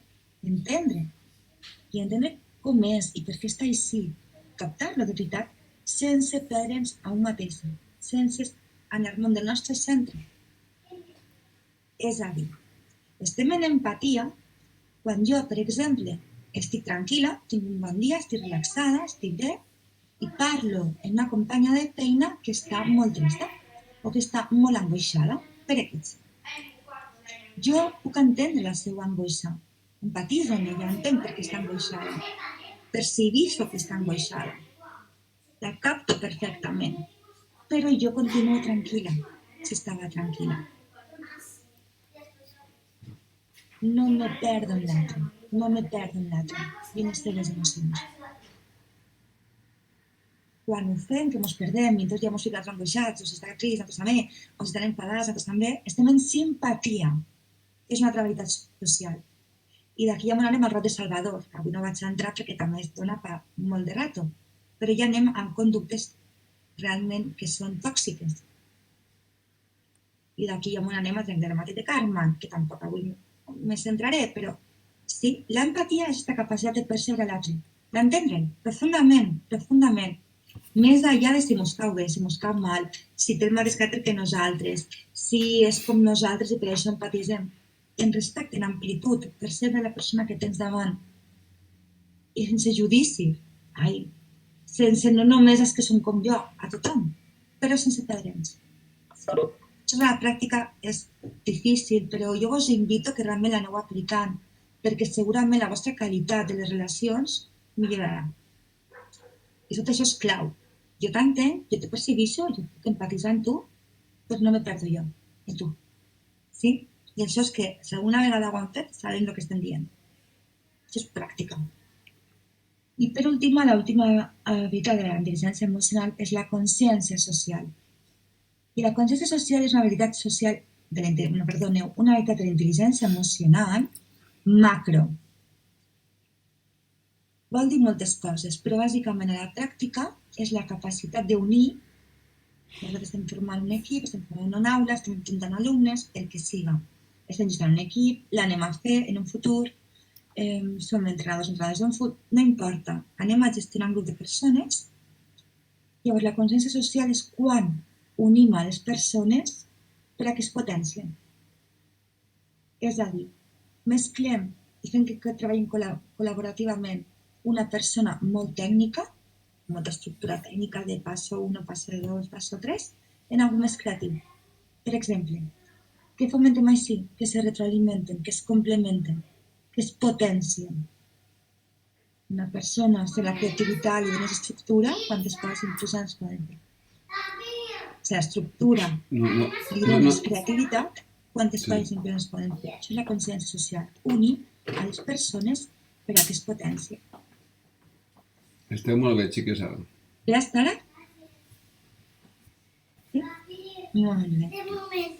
entendre, i entendre com és i per què està així, captar-lo de veritat, sense perdre'ns a un mateix, sense anar al món del nostre centre. És a dir, estem en empatia quan jo, per exemple, estic tranquil·la, tinc un bon dia, estic relaxada, estic bé, i parlo amb una companya de feina que està molt trista o que està molt angoixada per X. Jo puc entendre la seva angoixa, empatitzo amb ella, entenc per què està angoixada, percibixo que està angoixada, la capto perfectament, però jo continuo tranquil·la, si estava tranquil·la. No me perdo en l'altre, i en les teves emocions. Quan ho fem, que ens perdem, i entonces ja ens fiquem angoixats, o si està trist, nosaltres també, o si estan enfadats, nosaltres també, estem en simpatia. És una altra habilitat social. I d'aquí ja anem al rol de Salvador. Avui no vaig entrar perquè també es dona per molt de rato, però ja anem amb conductes realment que són tòxiques. I d'aquí ja anem al trenc dramàtic de Karman, que tampoc avui me centraré, però sí, l'empatia és aquesta capacitat de percebre l'altre, d'entendre'l profundament, més enllà de si mos cau bé, si mos cau mal, si té el mateix caràcter que nosaltres, si és com nosaltres i per això empatitzem. En respecte, en amplitud, percebre la persona que tens davant. I sense judici, sense no només els que són com jo, a tothom, però sense perdre'ns. Això a la pràctica és difícil, però jo us invito que realment l'aneu aplicant, perquè segurament la vostra qualitat de les relacions millorarà. I tot això és clau. Jo t'entenc, jo te percibixo, jo puc empatitzar amb tu, però no me perdo jo, en tu. Sí? I això és que, si alguna vegada ho han fet, sabem el que estem dient. Això és pràctica. I per últim, l'última habilitat de la intel·ligència emocional és la consciència social. I la consciència social és una habilitat social una habilitat de la intel·ligència emocional macro. Vol dir moltes coses, però bàsicament a la pràctica és la capacitat d'unir. Nosaltres estem formant un equip, estem formant una aula, estem juntant alumnes, el que siga. Estem gestionant un equip, l'anem a fer en un futur, som entrenadors d'un futur, no importa. Anem a gestionar un grup de persones. Llavors, la consciència social és quan unim a les persones per a que es potencien. És a dir, mesclem i fem que treballin col·laborativament una persona molt tècnica, molta estructura tècnica de passo 1, passo 2, passo 3, en algo més creatiu. Per exemple, que fomentem així, que se retroalimenten, que es complementen, que es potencien. Una persona, si la creativitat li dones estructura, quantes coses interessants poden fer. Si l'estructura li dones creativitat, quantes coses interessants poden fer. Això és la consciència social. Unir a les persones per a que es potencien. Esteu molt bé, xiques, ara. Ja està ara? Sí? Molt bé.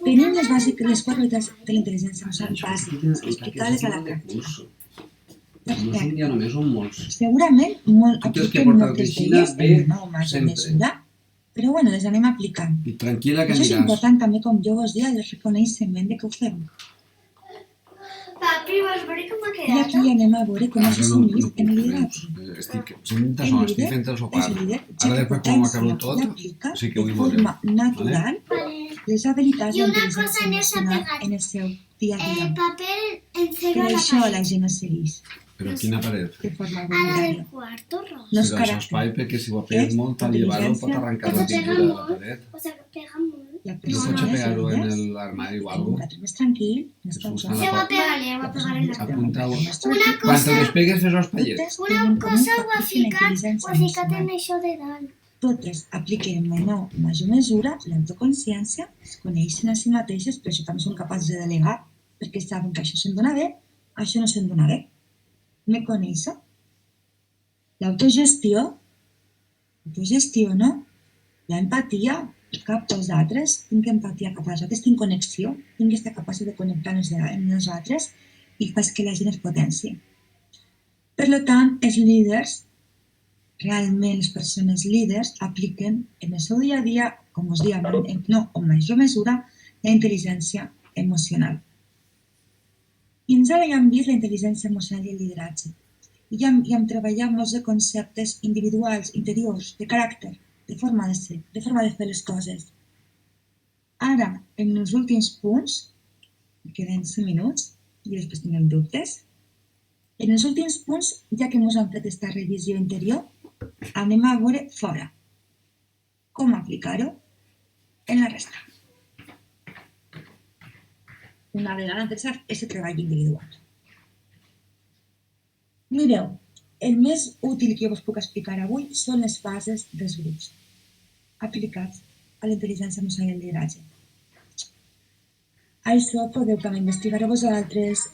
Tenim les qualitats de la intel·ligència emocional bàsiques, explicades a la pràctica. No és un dia només, són molts. Segurament apliquem moltes d'elles en una o major mesura, però bueno, les anem aplicant. I tranquil·la que Això és aniràs. important també, com jo vos dic, el reconeixement de que ho fem. Papi, vols veure com ha I quedat? aquí anem a veure com és assumit en el lideratge. Estic fent el sopar. Ara després quan ho acabo tot, sí que ho de veurem. forma natural les habilitats I una d'intel·ligència cosa no s'ha emocional pegat. en el seu dia a dia. El papel Per encero a la això la pared. gent ho segueix Però quina paret? de forma A la del voluntària. cuarto, Rosa. No és Però això és pai caràcter. perquè si ho apegues És molt al llevar-ho pot arrencar la Però pega pintura de la molt. paret. O sea, que pega molt. Hi ha No persones, pots pegar-ho en elles, l'armari o en un alguna gat més tranquil, més Eso pausat. està Se va a pegar, le va a pegar en la cara. Apuntau. Una Quan te cosa, despegues fes els pallets. una cosa ho ha ficat en això de dalt. Totes apliquen en menor o major mesura l'autoconsciència, es coneixen a si mateixes, per això també són capaces de delegar, perquè saben que això se'n dona bé, això no se'n dona bé. Me coneixo. L'autogestió, no? L'empatia cap als altres, tinc empatia cap als altres, tinc connexió, tinc aquesta capacitat de connectar-nos amb nosaltres i fas que la gent es potenci. Per tant, els líders, realment les persones líders, apliquen en el seu dia a dia, com us diem, en menor o major mesura, la intel·ligència emocional. Fins ara ja hem vist la intel·ligència emocional i el lideratge. I ja hem treballat molts de conceptes individuals, interiors, de caràcter, de forma de ser, de forma de fer les coses. Ara, en els últims punts, queden 5 minuts i després tindrem dubtes, en els últims punts, ja que ens han fet aquesta revisió interior, anem a veure fora. Com aplicar-ho en la resta. Una vegada fet aquest treball individual. Mireu, el més útil que jo us puc explicar avui són les fases dels grups aplicats a la intel·ligència emocional i el lideratge. Això podeu també investigar vosaltres,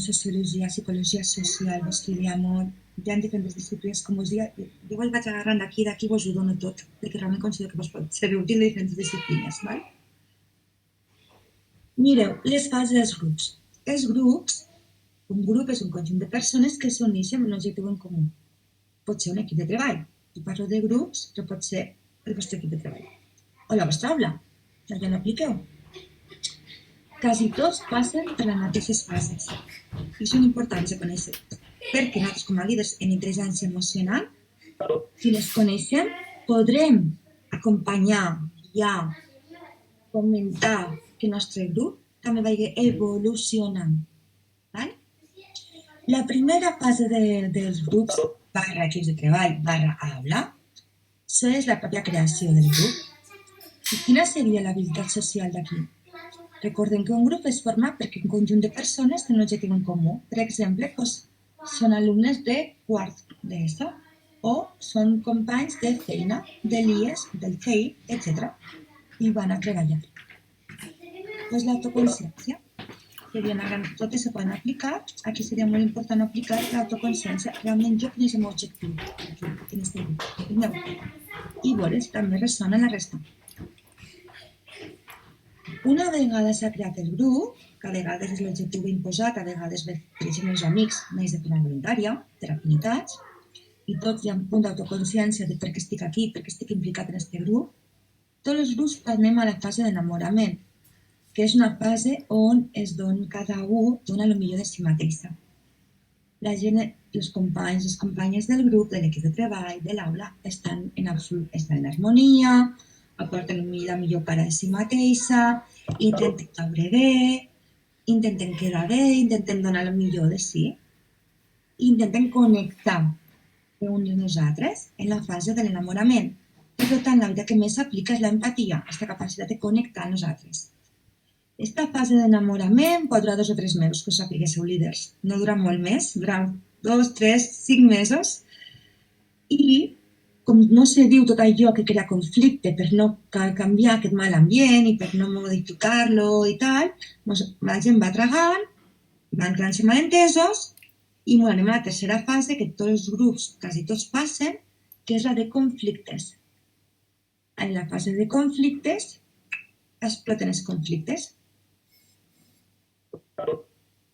sociologia, psicologia social, estudiar molt, hi ha diferents disciplines, com us dic, jo vos vaig agarrant d'aquí, vos ho dono tot, perquè realment considero que vos pot ser útil de diferents disciplines, val? Mireu, les fases dels grups. Els grups, un grup és un conjunt de persones que s'uneixen amb un objectiu en comú. Pot ser un equip de treball. Jo parlo de grups, però pot ser el vostre equip de treball. O la vostra aula, ja l'apliqueu. Quasi tots passen per les mateixes fases. I són importants de conèixer. Perquè nosaltres, com a líders en intel·ligència emocional, si les coneixem, podrem acompanyar, guiar, fomentar que el nostre grup també vagi evolucionant. Val? La primera fase dels grups, equips de treball, aula, és la pròpia creació del grup. I quina seria l'habilitat social d'aquí? Recordem que un grup es forma perquè un conjunt de persones té un objectiu en comú. Per exemple, són alumnes de quart d'ESO o són companys de feina, de l'IES, del CEI, etc. I van a treballar. L'autoconsciència seria una gran... Totes se poden aplicar. Aquí seria molt important aplicar l'autoconsciència. Realment jo quin és el meu objectiu aquí, en aquest grup. I veure si també ressona la resta. Una vegada s'ha creat el grup, que a vegades és l'objectiu imposat, a vegades, per exemple, els amics neix de forma voluntària, per afinitats, i tots hi ha un punt d'autoconsciència de per què estic aquí, per què estic implicat en aquest grup, tots els grups anem a la fase d'enamorament, que és una fase on cada un dona el millor de si mateixa. La gent, els companys, les companyes del grup, de l'equip de treball, de l'aula, estan en harmonia, aporten la millor cara de si mateixa, intenten caure bé, intenten quedar bé, intenten donar el millor de si, intenten connectar amb un de nosaltres en la fase de l'enamorament. Per tant, la veritat que més s'aplica és l'empatia, aquesta capacitat de connectar amb nosaltres. Aquesta fase d'enamorament pot durar 2 o 3 mesos, que us sapiguéssiu, líders. No dura molt més, dura 2, 3, 5 mesos. I com no se diu tot allò que crea conflicte per no canviar aquest mal ambient i per no modificar-lo i tal, la gent va tragant, van creant-se malentesos i anem a la tercera fase que tots els grups, quasi tots passen, que és la de conflictes. En la fase de conflictes exploten els conflictes.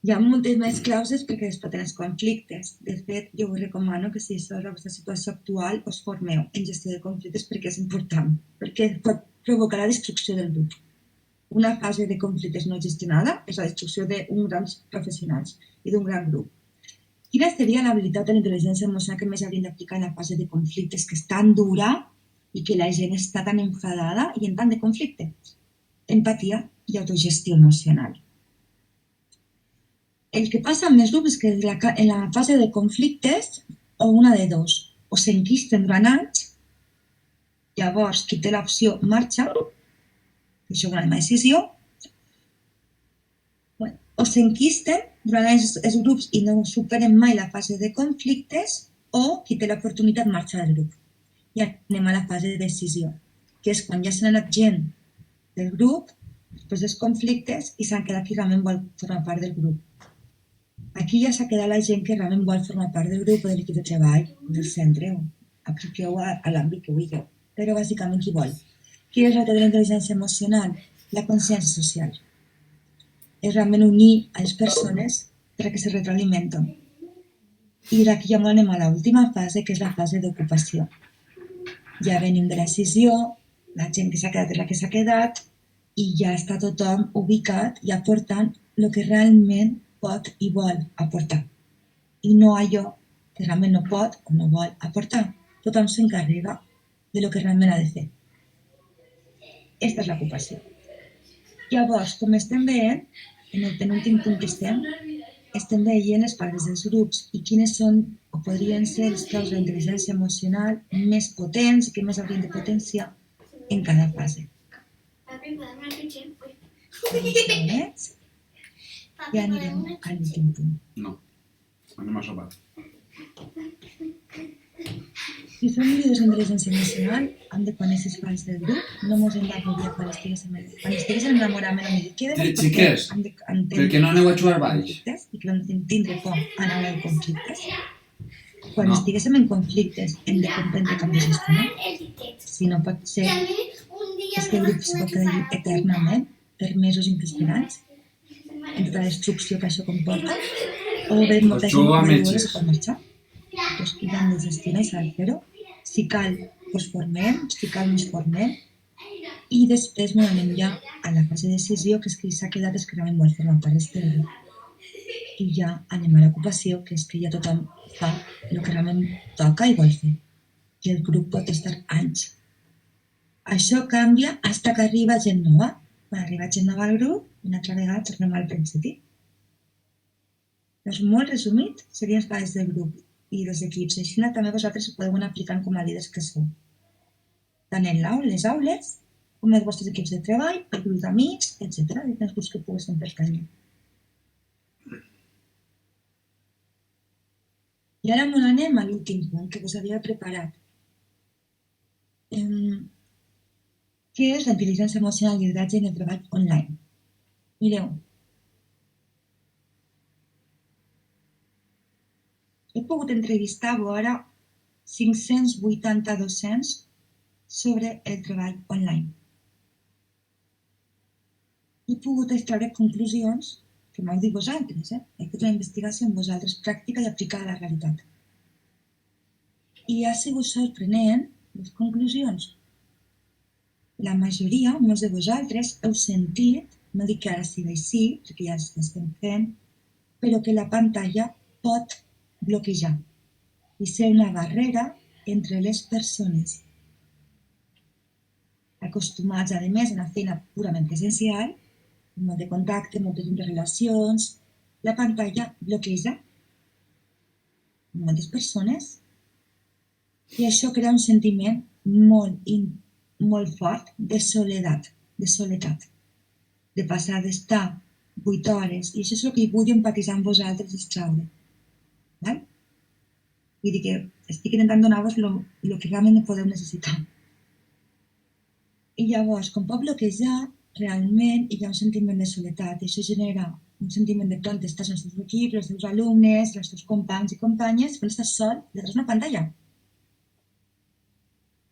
Hi ha moltes més causes perquè exploten els conflictes. De fet, jo us recomano que si això és la vostra situació actual, us formeu en gestió de conflictes perquè és important, perquè pot provocar la destrucció del grup. Una fase de conflictes no gestionada és la destrucció d'un grans professionals i d'un gran grup. Quina seria l'habilitat de la intel·ligència emocional que més hauríem d'aplicar en la fase de conflictes, que és tan dura i que la gent està tan enfadada i en tant de conflicte? empatia i autogestió emocional. El que passa amb els grups és que en la fase de conflictes, o una de dos, o s'enquisten durant anys, llavors qui té l'opció marxa, això és una decisió, o s'enquisten durant els grups i no superen mai la fase de conflictes, o qui té l'oportunitat marxa del grup. I anem a la fase de decisió, que és quan ja s'ha anat gent del grup, després dels conflictes, i s'han quedat qui realment vol formar part del grup. Aquí ja s'ha quedat la gent que realment vol formar part del grup o de l'equip de treball, del centre, o apliqueu a l'àmbit que vulgueu. Però bàsicament qui vol. Qui és el de la intel·ligència emocional? La consciència social. És realment unir a les persones perquè se retroalimenten. I d'aquí ja anem a l'última fase, que és la fase d'ocupació. Ja venim de la decisió, la gent que s'ha quedat és la que s'ha quedat, i ja està tothom ubicat i aportant el que realment pot i vol aportar. I no allò que realment no pot o no vol aportar. Tothom s'encarrega de lo que realment ha de fer. Aquesta és l'ocupació. Llavors, com estem veient, en el penúltim punt que estem veient les parts dels grups i quines són o podrien ser les claus de la intel·ligència emocional més potents i que més haurien de potenciar en cada fase. Ja anirem a l'últim punt. No, anem a sopar. Si som líders d'intel·ligència emocional, hem de conèixer les fases del grup, no ens hem d'agobiar quan estiguéssim en enamorament amb el Xiquets, per què no aneu a jugar baix? I que no hem de tindre por a anar a conflictes. Quan estiguéssim en conflictes hem de comprendre com de gestionar. Si no pot ser, és que el grup es pot quedar eternament, per mesos inclús per anys, en tota la destrucció que això comporta, o bé molta gent que se pot marxar. Doncs hi hem de gestionar i saber fer-ho. Si cal, doncs formem, si cal, ens formem. I després anem ja a la fase de decisió, que és que s'ha quedat és que realment vol formar part del grup. I ja anem a l'ocupació, que és que ja tothom fa el que realment toca i vol fer. I el grup pot estar anys. Això canvia fins que arriba gent nova. Quan arriba gent nova al grup, una altra vegada tornem al principi. Doncs molt resumit, serien les fases del grup i dels equips. Així també vosaltres ho podeu anar aplicant com a líders que sou. Tant en les aules, com els vostres equips de treball, el grup d'amics, etc. Els grups que poguessin pertànyer. I ara anem a l'últim punt que us havia preparat. Què és la intel·ligència emocional i lideratge en el treball online? Mireu. He pogut entrevistar vora 580 docents sobre el treball online. He pogut extraure conclusions que m'heu dit vosaltres. He fet una investigació amb vosaltres pràctica i aplicada a la realitat. I ha sigut sorprenent les conclusions. La majoria, molts de vosaltres, heu sentit, no dic que ara sigui així, perquè ja estem fent, però que la pantalla pot bloquejar i ser una barrera entre les persones. Acostumats, a més, a una feina purament presencial, molt de contacte, moltes interrelacions, la pantalla bloqueja moltes persones i això crea un sentiment molt fort de soledat, de passar d'estar 8 hores, i això és el que vull empatitzar amb vosaltres i extraure. Vull dir que estic intentant donar-vos el que realment podeu necessitar. I llavors, com pot bloquejar, realment hi ha un sentiment de soledat, i això genera un sentiment de pronto estàs en els teus equips, els teus alumnes, els teus companys i companyes, però estàs sol darrere d'una pantalla.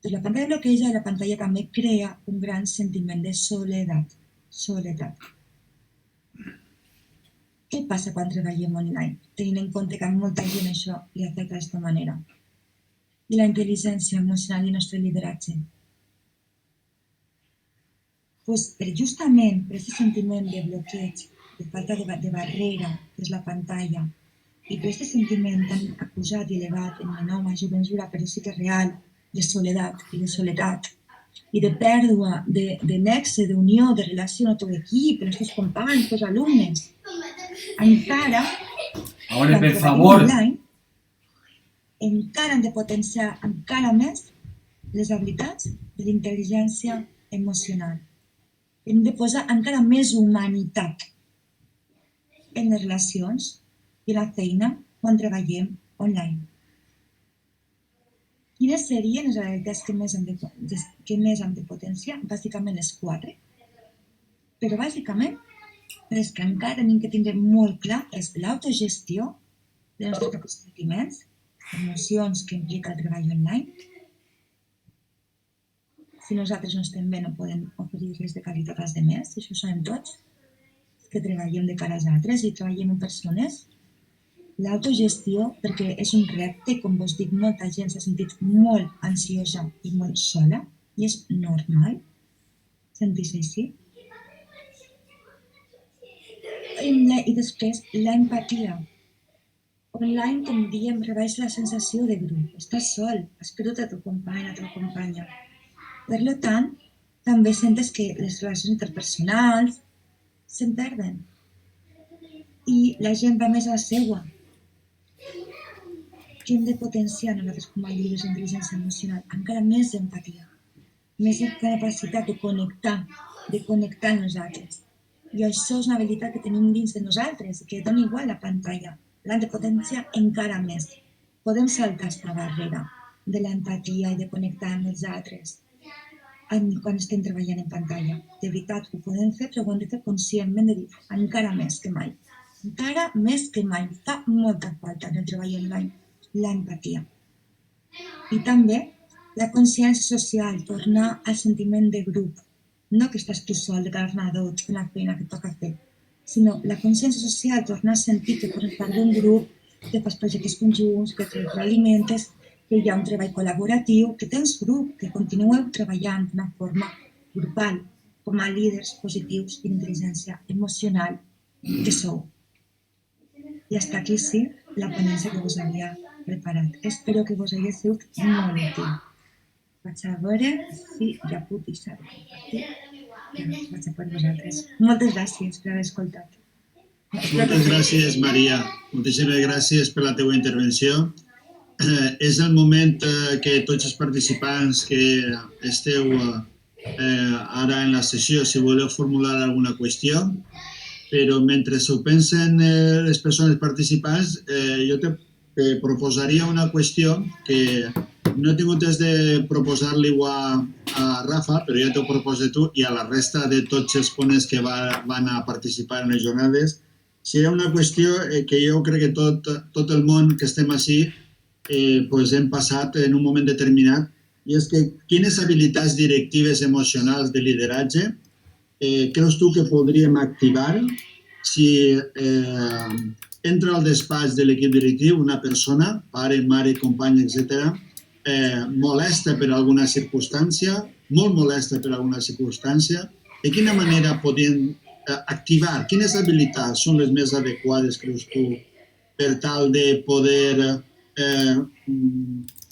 Doncs la pantalla bloqueja i la pantalla també crea un gran sentiment de soledat. Què passa quan treballem online? Tenint en compte que a molta gent això li afecta d'aquesta manera. I la intel·ligència emocional i el nostre lideratge. Justament per aquest sentiment de bloqueig, de falta de barrera, que és la pantalla, i per aquest sentiment tan acusat i elevat en menor o major mesura, però sí que és real, de soledat i de soledat, i de pèrdua de nexe, d'unió, de relació amb el teu equip, amb els teus companys, els teus alumnes, encara, Ahora, per favor, online, encara hem de potenciar encara més les habilitats de l'intel·ligència emocional. Hem de posar encara més humanitat en les relacions i la feina quan treballem online. Quines serien les habilitats que més hem de potenciar? Bàsicament les 4. Però bàsicament les que encara hem de tindre molt clar és l'autogestió dels nostres propis sentiments, emocions que implica el treball online. Si nosaltres no estem bé, no podem oferir-les de qualitat als altres, això ho sabem tots, que treballem de cara als altres i treballem en persones. L'autogestió, perquè és un repte, com vos dic, molta gent s'ha sentit molt ansiosa i molt sola, i és normal sentir-se així. I després, l'empatia. Online, com diem, rebaixa la sensació de grup. Estàs sol, has perdut el teu company, la teva companya. Per tant, també sentes que les relacions interpersonals se'n perden. I la gent va més a la seua. Que hem de potenciar nosaltres com a líders d'intel·ligència emocional? Encara més empatia, més capacitat de connectar amb nosaltres. I això és una habilitat que tenim dins de nosaltres, que dona igual la pantalla. L'hem de potenciar encara més. Podem saltar aquesta barrera de l'empatia i de connectar amb els altres quan estem treballant en pantalla. De veritat, ho podem fer, però ho hem de fer conscientment, de dir encara més que mai. Encara més que mai. Fa molta falta en el treball online. L'empatia. I també la consciència social, tornar al sentiment de grup. No que estàs tu sol de cara al nadó fent la feina que et toca fer, sinó la consciència social, tornar a sentir que formes part d'un grup, que fas projectes conjunts, que te alimentes, que hi ha un treball col·laboratiu, que tens grup, que continueu treballant d'una forma grupal, com a líders positius d'intel·ligència emocional que sou. I fins aquí sí, la ponència que vos havia preparat. Espero que vos hagi sigut molt útil. Vaig a veure si ja puc deixar de compartir. Vaig a per vosaltres. Moltes gràcies per haver escoltat. Moltes gràcies, Maria. Moltíssimes gràcies per la teva intervenció. És el moment que tots els participants que esteu ara en la sessió, si voleu formular alguna qüestió, però mentre s'ho pensen les persones participants, jo te proposaria una qüestió que no he tingut temps de proposar-li a Rafa, però ja t'ho proposo tu i a la resta de tots els ponents que van a participar en les jornades. Seria una qüestió que jo crec que tot el món que estem així hem passat en un moment determinat, i és que quines habilitats directives emocionals de lideratge creus tu que podríem activar si entra al despatx de l'equip directiu una persona, pare, mare, company, etc., molesta per alguna circumstància, molt molesta per alguna circumstància, de quina manera podem activar, quines habilitats són les més adequades, creus tu, per tal de poder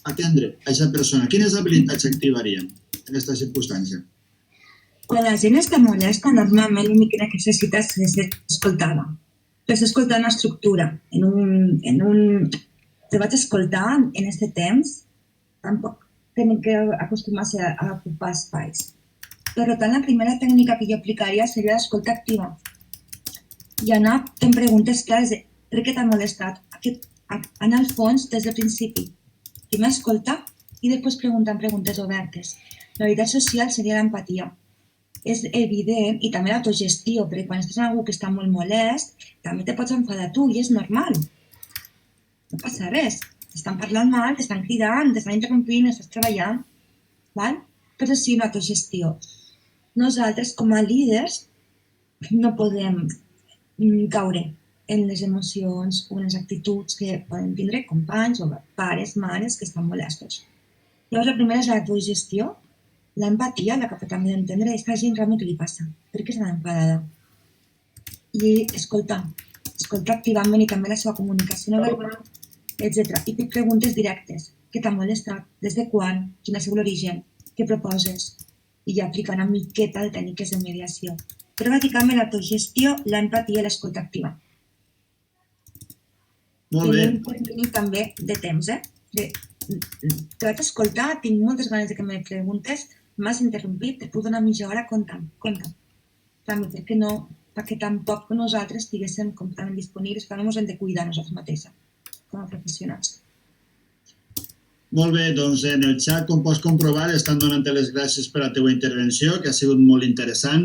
atendre a aquesta persona? Quines habilitats activaríem en aquesta circumstància? Quan la gent està molesta, normalment l'únic que necessita és ser escoltada. Però ser escoltada en una estructura, te vaig escoltar en aquest temps, tampoc tenim que acostumar-se a ocupar espais. Per tant, la primera tècnica que jo aplicaria seria l'escolta activa. I anar fent preguntes clares de per què t'ha molestat, anar al fons des del principi. Primer escoltar i després preguntar preguntes obertes. L'habilitat social seria l'empatia. És evident, i també l'autogestió, perquè quan estàs amb algú que està molt molest, també te pots enfadar tu, i és normal. No passa res. T'estan parlant mal, t'estan cridant, t'estan interrompint, estàs treballant. Però sí una autogestió. Nosaltres, com a líders, no podem caure en les emocions o en les actituds que poden tindre companys o pares, mares que estan molestos. Llavors, la primera és l'autogestió. L'empatia, la capacitat d'entendre aquesta gent realment què li passa, per què està enfadada. I escoltar activament i també la seva comunicació no verbal, etc. I fer preguntes directes. Què t'ha molestat? Des de quan? Quin ha sigut l'origen? Què proposes? i aplicant una miqueta de tècniques de mediació. Pràcticament l'autogestió, l'empatia i l'escolta activa. Molt bé. Tenim un termini també de temps, Te vaig escoltar, tinc moltes ganes de que me preguntes, m'has interrompit, te puc donar mitja hora, compta'm. També perquè tampoc nosaltres estiguéssim completament disponibles, perquè ens hem de cuidar nosaltres mateixes, com a professionals. Molt bé, doncs en el xat, com pots comprovar, estan donant-te les gràcies per la teva intervenció, que ha sigut molt interessant.